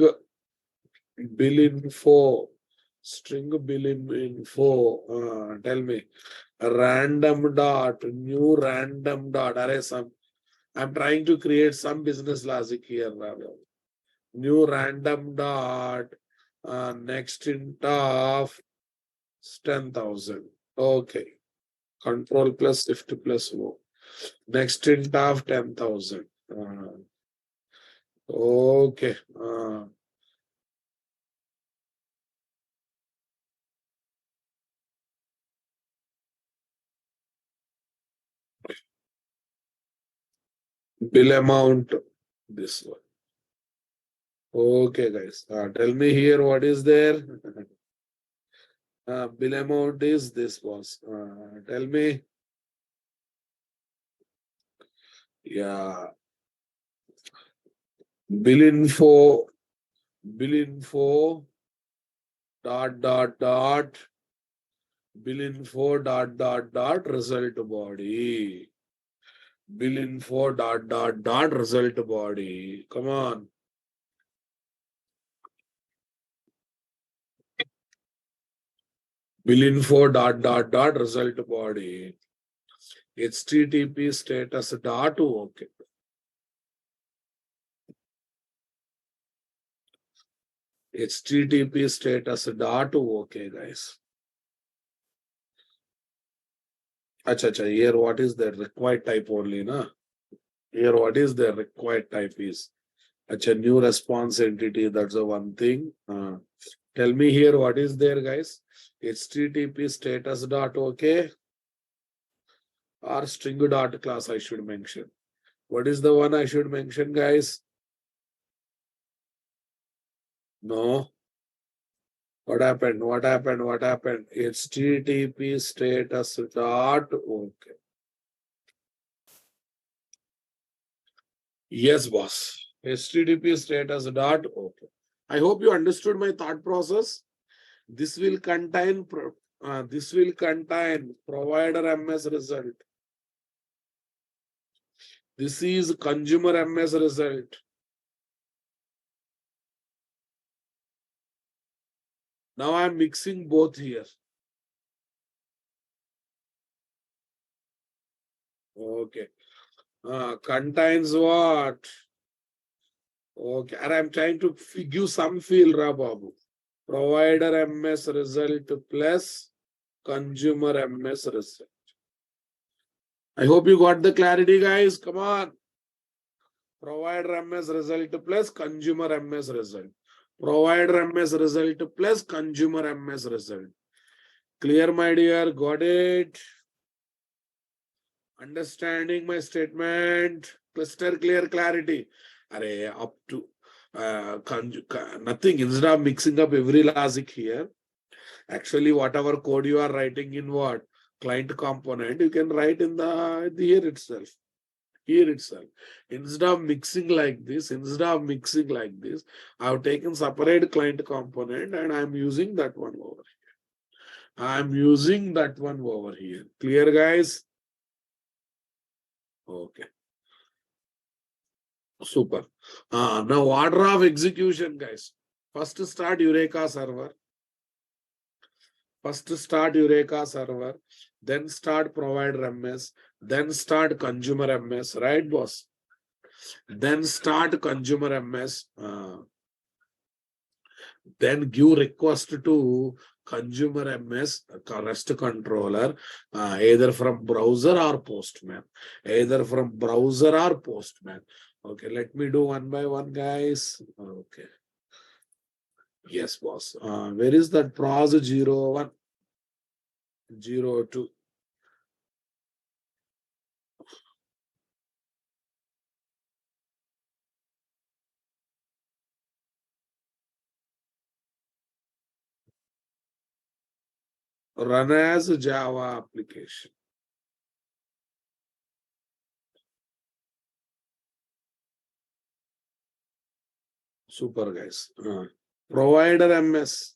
bill info. String bill info. Tell me. Random dot. New random dot. I'm trying to create some business logic here. New random dot. Next int of 10,000. Okay. Control plus shift plus O. Next int of 10,000. Okay. Bill amount, this one. Okay, guys. Tell me here what is there. Bill amount is this, boss. Tell me. Yeah. Bill info. Bill info. Dot. Bill info. Dot. Result body. Bill info. Dot. Result body. Come on. Bill info. Dot. Result body. HTTP status dot. Okay. HTTP status dot. Okay, guys. Acha. Here, what is the required type only, na? Here, what is the required type is? Acha, new response entity. That's the one thing. Tell me here, what is there, guys? HTTP status dot. Okay. Or string dot class I should mention. What is the one I should mention, guys? No. What happened? HTTP status dot. Okay. Yes, boss. HTTP status dot. Okay. I hope you understood my thought process. This will contain provider MS result. This is consumer MS result. Now I am mixing both here. Okay. Contains what? Okay. And I'm trying to give some feel, Babu. Provider MS result plus consumer MS result. I hope you got the clarity, guys. Come on. Provider MS result plus consumer MS result. Provider MS result plus consumer MS result. Clear, my dear? Got it? Understanding my statement? Cluster clear clarity. Array, up to nothing. Instead of mixing up every logic here, actually, whatever code you are writing in what? Client component, you can write in the here itself. Here itself. Instead of mixing like this, I've taken separate client component and I'm using that one over here. Clear, guys? Okay. Super. Now order of execution, guys. First start Eureka server. Then start provider MS, then start consumer MS, right, boss? Then start consumer MS, then give request to consumer MS REST controller, either from browser or Postman. Okay, let me do one by one, guys. Okay. Yes, boss. Where is that pros 01, 02? Run as a Java application. Super, guys. Provider MS.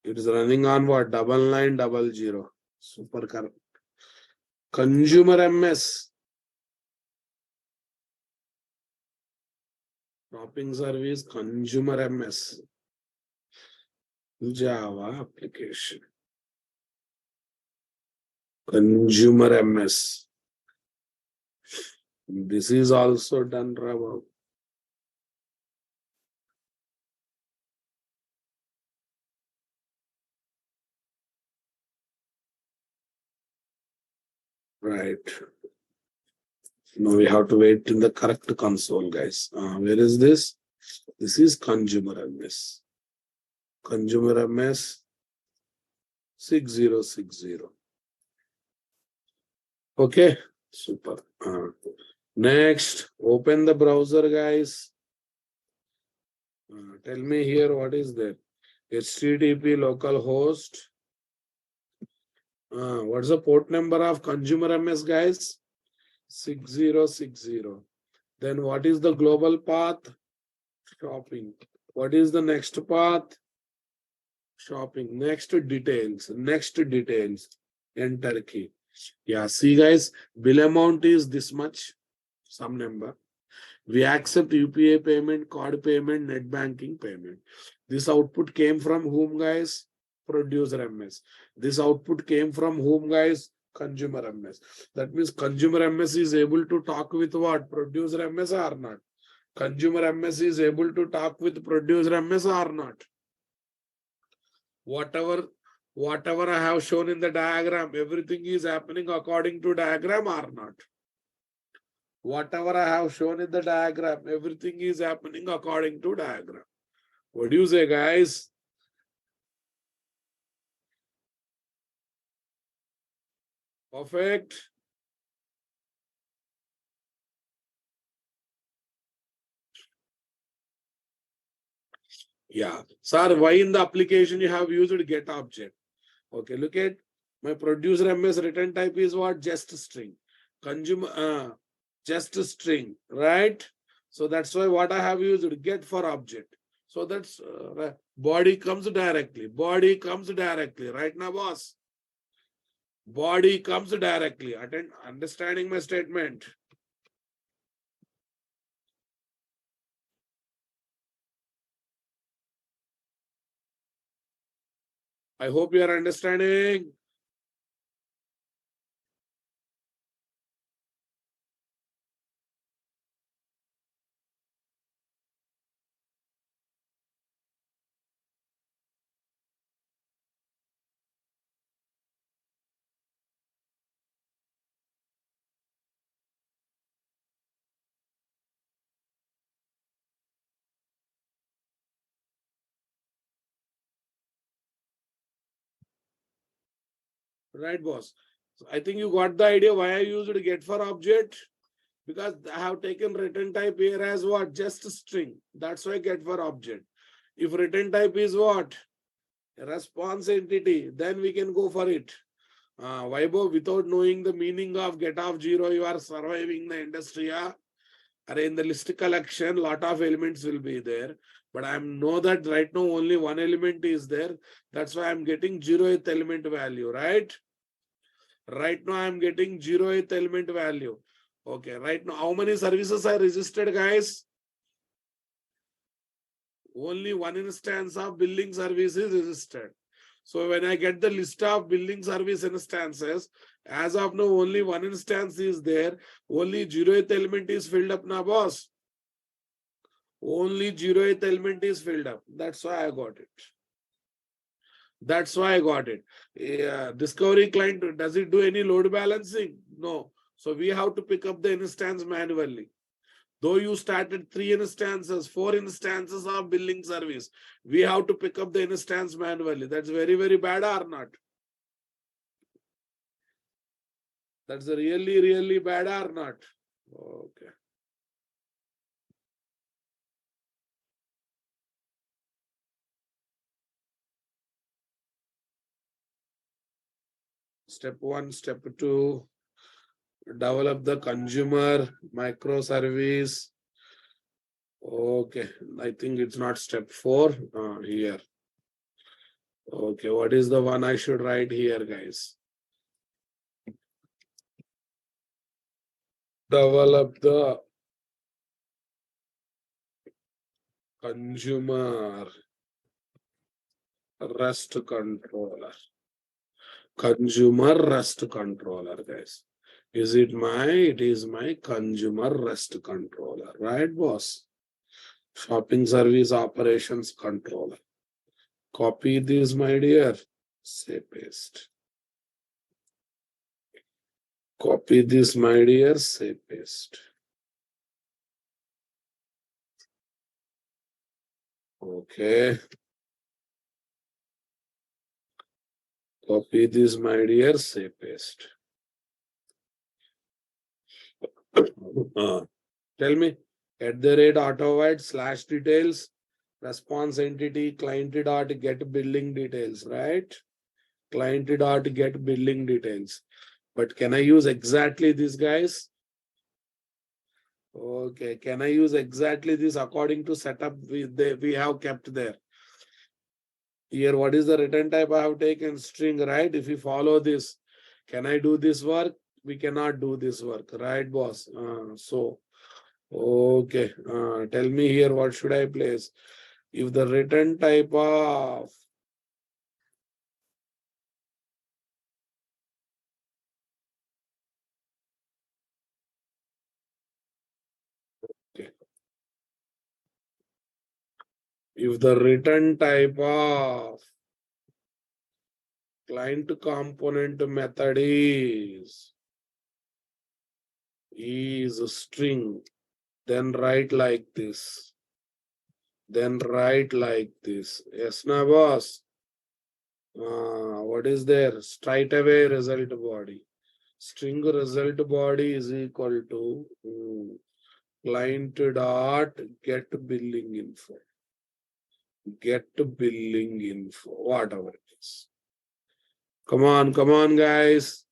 It is running on what? 9900. Super correct. Consumer MS. Shopping service, consumer MS. Java application. Consumer MS. This is also done, Rama. Right. No, we have to wait in the correct console, guys. Where is this? This is consumer MS. Consumer MS 6060. Okay, super. Next, open the browser, guys. Tell me here what is there. HTTP localhost. What's the port number of consumer MS, guys? 6060. Then what is the global path? Shopping. What is the next path? Shopping. Next details. Next details. Enter key. Yeah, see guys, bill amount is this much, some number. We accept UPI payment, card payment, net banking payment. This output came from whom, guys? Producer MS. This output came from whom, guys? Consumer MS. That means consumer MS is able to talk with what? Producer MS or not? Consumer MS is able to talk with producer MS or not? Whatever I have shown in the diagram, everything is happening according to diagram or not? Whatever I have shown in the diagram, everything is happening according to diagram. What do you say, guys? Perfect. Yeah. Sir, why in the application you have used get object? Okay, look at my producer MS return type is what? Just string. Consumer, just string, right? So that's why what I have used get for object. So that's body comes directly. Body comes directly. Right now, boss? Body comes directly. Understanding my statement? I hope you are understanding. Right, boss? So I think you got the idea why I used get for object. Because I have taken return type here as what? Just string. That's why get for object. If return type is what? Response entity, then we can go for it. Vaibhav, without knowing the meaning of get of zero, you are surviving the industry. Yeah? In the list collection, lot of elements will be there. But I know that right now only one element is there. That's why I'm getting 0th element value, right? Right now I'm getting 0th element value. Okay, right now how many services I registered, guys? Only one instance of billing service is registered. So when I get the list of billing service instances, as of now only one instance is there. Only 0th element is filled up now, boss. Only 0th element is filled up. That's why I got it. That's why I got it. Discovery client, does it do any load balancing? No. So we have to pick up the instance manually. Though you started 3 instances, 4 instances of billing service, we have to pick up the instance manually. That's very, very bad or not? That's really, really bad or not? Okay. Step 1, step 2, develop the consumer microservice. Okay, I think it's not step 4 here. Okay, what is the one I should write here, guys? Develop the consumer REST controller. Consumer REST controller, guys. It is my consumer REST controller, right, boss? Shopping service operations controller. Copy this, my dear. Say paste. Copy this, my dear, say paste. Okay. Copy this, my dear, say paste. Tell me, @AutoWide /details, response entity, client dot get billing details, right? Client dot get billing details. But can I use exactly this, guys? Okay, can I use exactly this according to setup we have kept there? Here, what is the return type I have taken? String, right? If we follow this, can I do this work? We cannot do this work, right, boss? Okay. Tell me here, what should I place? If the return type of okay. If the return type of client component method is a string, then write like this. Then write like this. Yes, na boss. What is there? Straight away result body. String result body is equal to client dot get billing info. Get billing info, whatever it is. Come on, guys.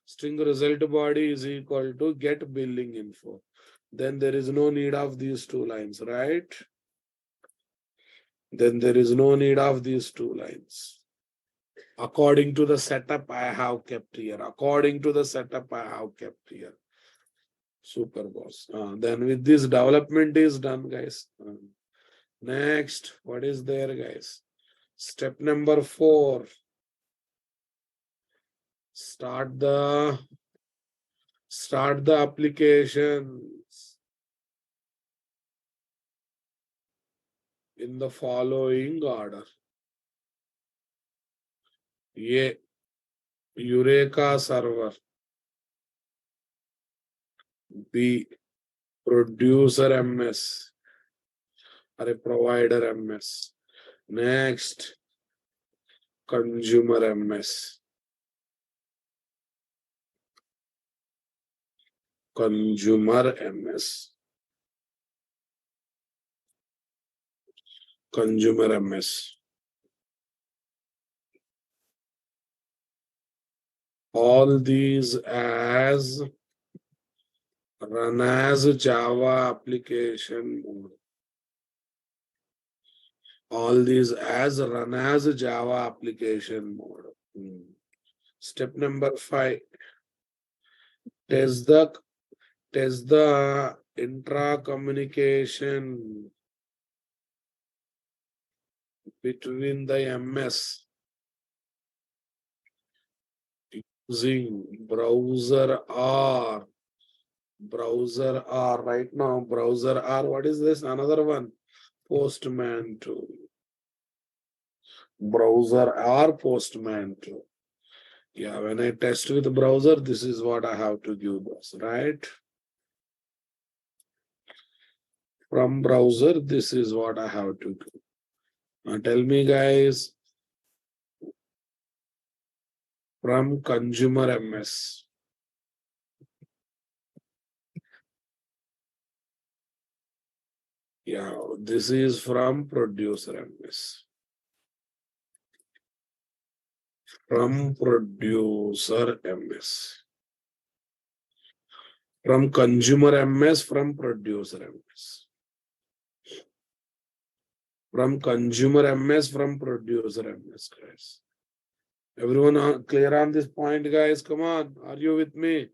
String result body is equal to get billing info. Then there is no need of these two lines, right? Then there is no need of these two lines. According to the setup I have kept here. According to the setup I have kept here. Super boss. Then with this development is done, guys. Next, what is there, guys? Step number 4. Start the applications in the following order. A, Eureka server. B, producer MS or a provider MS. Next, consumer MS. Consumer MS. Consumer MS. All these as run as Java application mode. All these as run as Java application mode. Step number 5. Test the intra communication between the MS using browser R. Right now. Browser R. What is this? Another one. Postman tool. Browser R, Postman tool. Yeah, when I test with the browser, this is what I have to give this, right? From browser, this is what I have to do. Now tell me, guys, from consumer MS. Yeah, this is from producer MS. From producer MS. From consumer MS, from producer MS. From consumer MS, from producer MS, guys. Everyone clear on this point, guys? Come on, are you with me?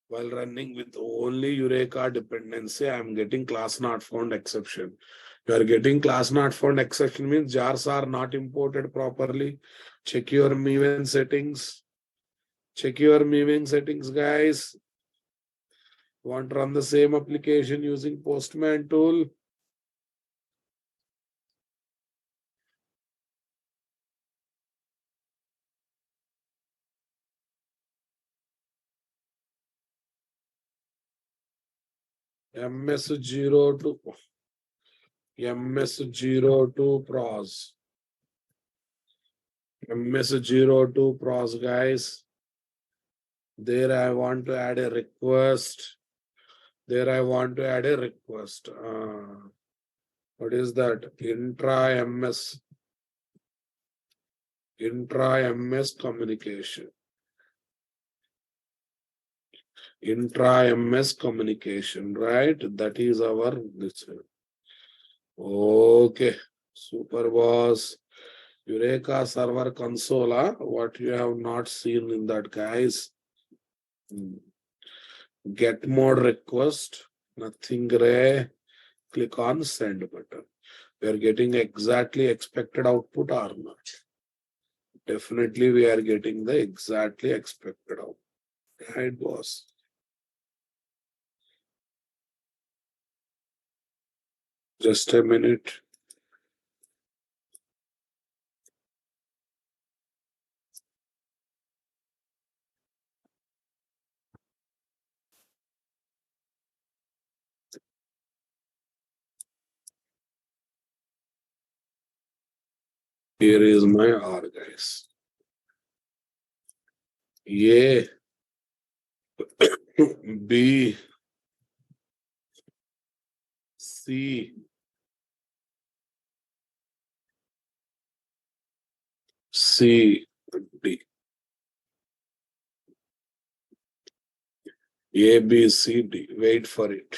While running with only Eureka dependency, I am getting class not found exception. You are getting class not found exception means jars are not imported properly. Check your Maven settings. Check your Maven settings, guys. Want to run the same application using Postman tool? MS02 MS02 pros. MS02 pros, guys. There I want to add a request. What is that? Intra-MS communication. Intra-MS communication, right? That is our this. Okay, super boss. Eureka server console, what you have not seen in that, guys. Get more request, nothing gray. Click on send button. We are getting exactly expected output or not? Definitely we are getting the exactly expected output. Right, boss? Just a minute. Here is my R, guys. A, B, C, C, D. A, B, C, D. Wait for it.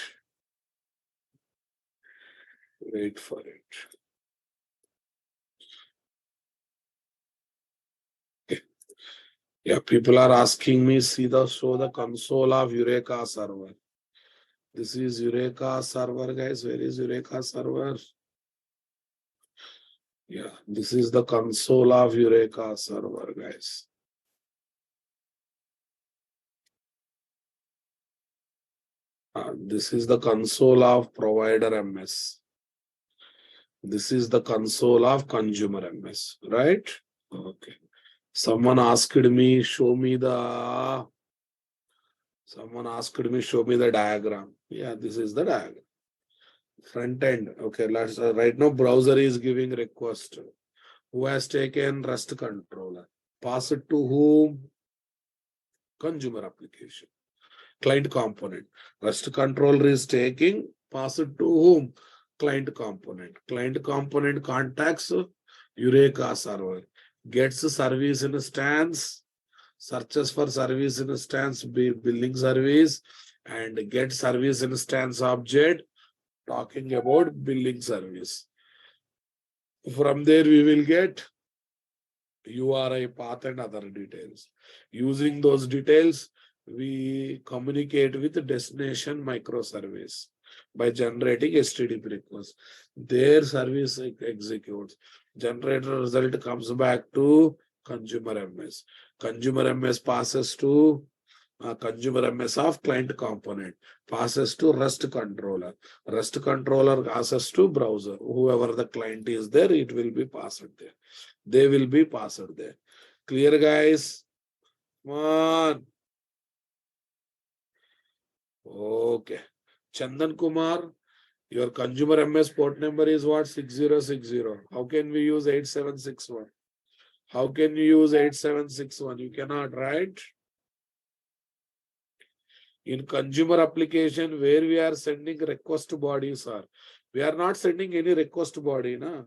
Wait for it. Okay. Yeah, people are asking me, show the console of Eureka server. This is Eureka server, guys. Where is Eureka server? Yeah, this is the console of Eureka server, guys. This is the console of provider MS. This is the console of consumer MS, right? Okay. Someone asked me, show me the diagram. Yeah, this is the diagram. Front end. Okay, let's right now browser is giving request. Who has taken REST controller? Pass it to whom? Consumer application. Client component. REST controller is taking, pass it to whom? Client component. Client component contacts Eureka server. Gets service instance, searches for service instance, billing service, and get service instance object, talking about billing service. From there, we will get URI path and other details. Using those details, we communicate with the destination microservice by generating HTTP requests. Their service executes. Generated result comes back to consumer MS. Consumer MS passes to consumer MS of client component, passes to REST controller. REST controller passes to browser. Whoever the client is there, it will be passed there. They will be passed there. Clear, guys? Come on. Okay. Chandan Kumar, your consumer MS port number is what? 6060. How can we use 8761? How can you use 8761? You cannot, right? In consumer application, where we are sending request bodies are, we are not sending any request body, na?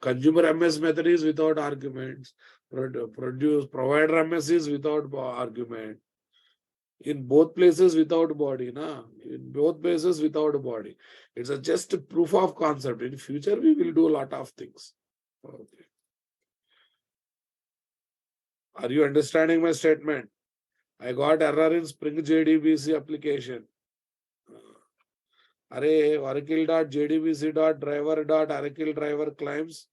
Consumer MS method is without arguments. Provider MS is without argument. In both places without body, na? In both places without body. It's just a proof of concept. In future, we will do a lot of things. Okay. Are you understanding my statement? I got error in Spring JDBC application. Array oracle.jdbc.driver.oracle driver claims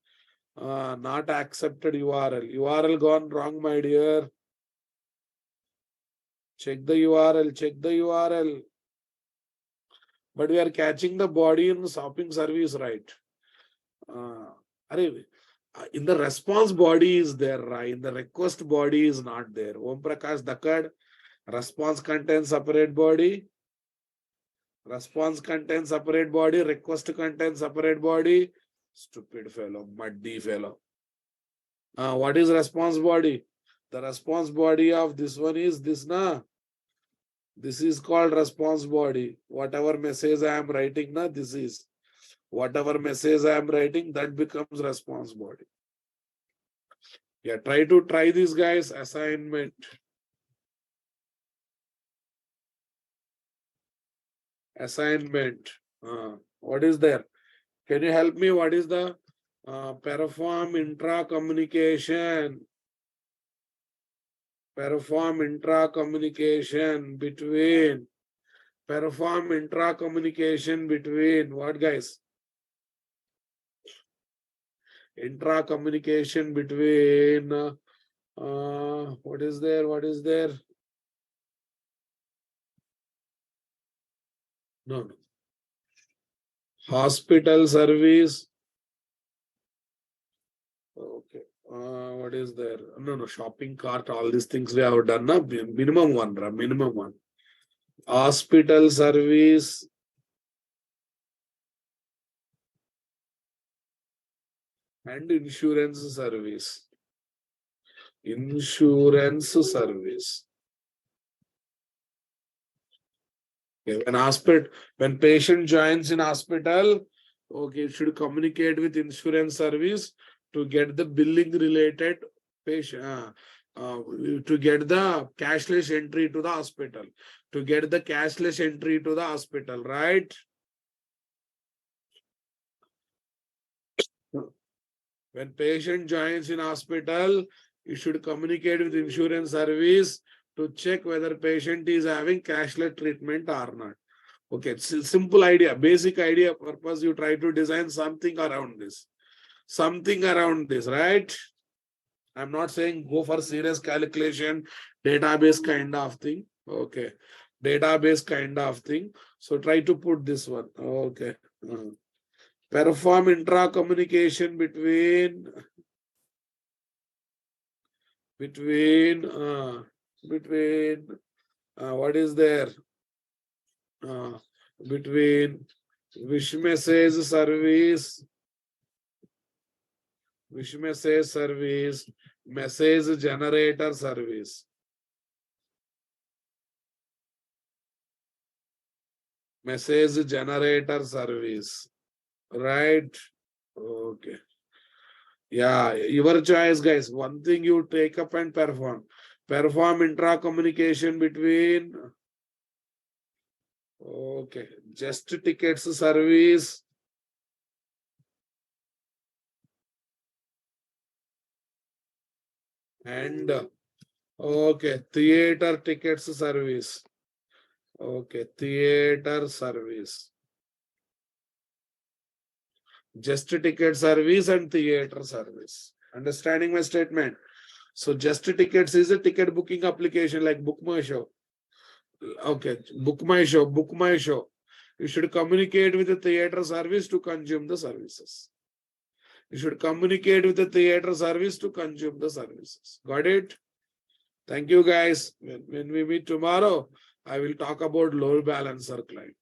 not accepted URL. URL gone wrong, my dear. Check the URL, check the URL. But we are catching the body in the shopping service, right? In the response body is there, right? In the request body is not there. Om Prakash Dakad, response contains separate body. Response contains separate body. Request contains separate body. Stupid fellow, muddy fellow. What is response body? The response body of this one is this, na? This is called response body. Whatever message I am writing, na, this is. Whatever message I am writing, that becomes response body. Yeah, try this, guys. Assignment. Assignment. What is there? Can you help me? What is the perform intra-communication? Perform intra-communication between. Perform intra-communication between. What, guys? Intra-communication between. What is there? What is there? No. Hospital service. Okay. What is there? No. Shopping cart, all these things we have done. Na? Minimum one. Minimum one. Hospital service. And insurance service. Insurance service. Okay. When patient joins in hospital, okay, it should communicate with insurance service to get the billing related patient, to get the cashless entry to the hospital. To get the cashless entry to the hospital, right? When patient joins in hospital, you should communicate with insurance service to check whether patient is having cashless treatment or not. Okay, it's a simple idea, basic idea purpose. You try to design something around this. Something around this, right? I'm not saying go for serious calculation, database kind of thing. Okay, database kind of thing. So try to put this one. Okay. Perform intra-communication between what is there? Between wish message service, message generator service. Message generator service. Right? Okay. Yeah, your choice, guys. One thing you take up and perform. Perform intra-communication between. Okay. Just tickets service. And okay, theater tickets service. Okay, theater service. Just ticket service and theater service. Understanding my statement? So just tickets is a ticket booking application like Book My Show. Okay, Book My Show. You should communicate with the theater service to consume the services. You should communicate with the theater service to consume the services. Got it? Thank you, guys. When we meet tomorrow, I will talk about load balancer client.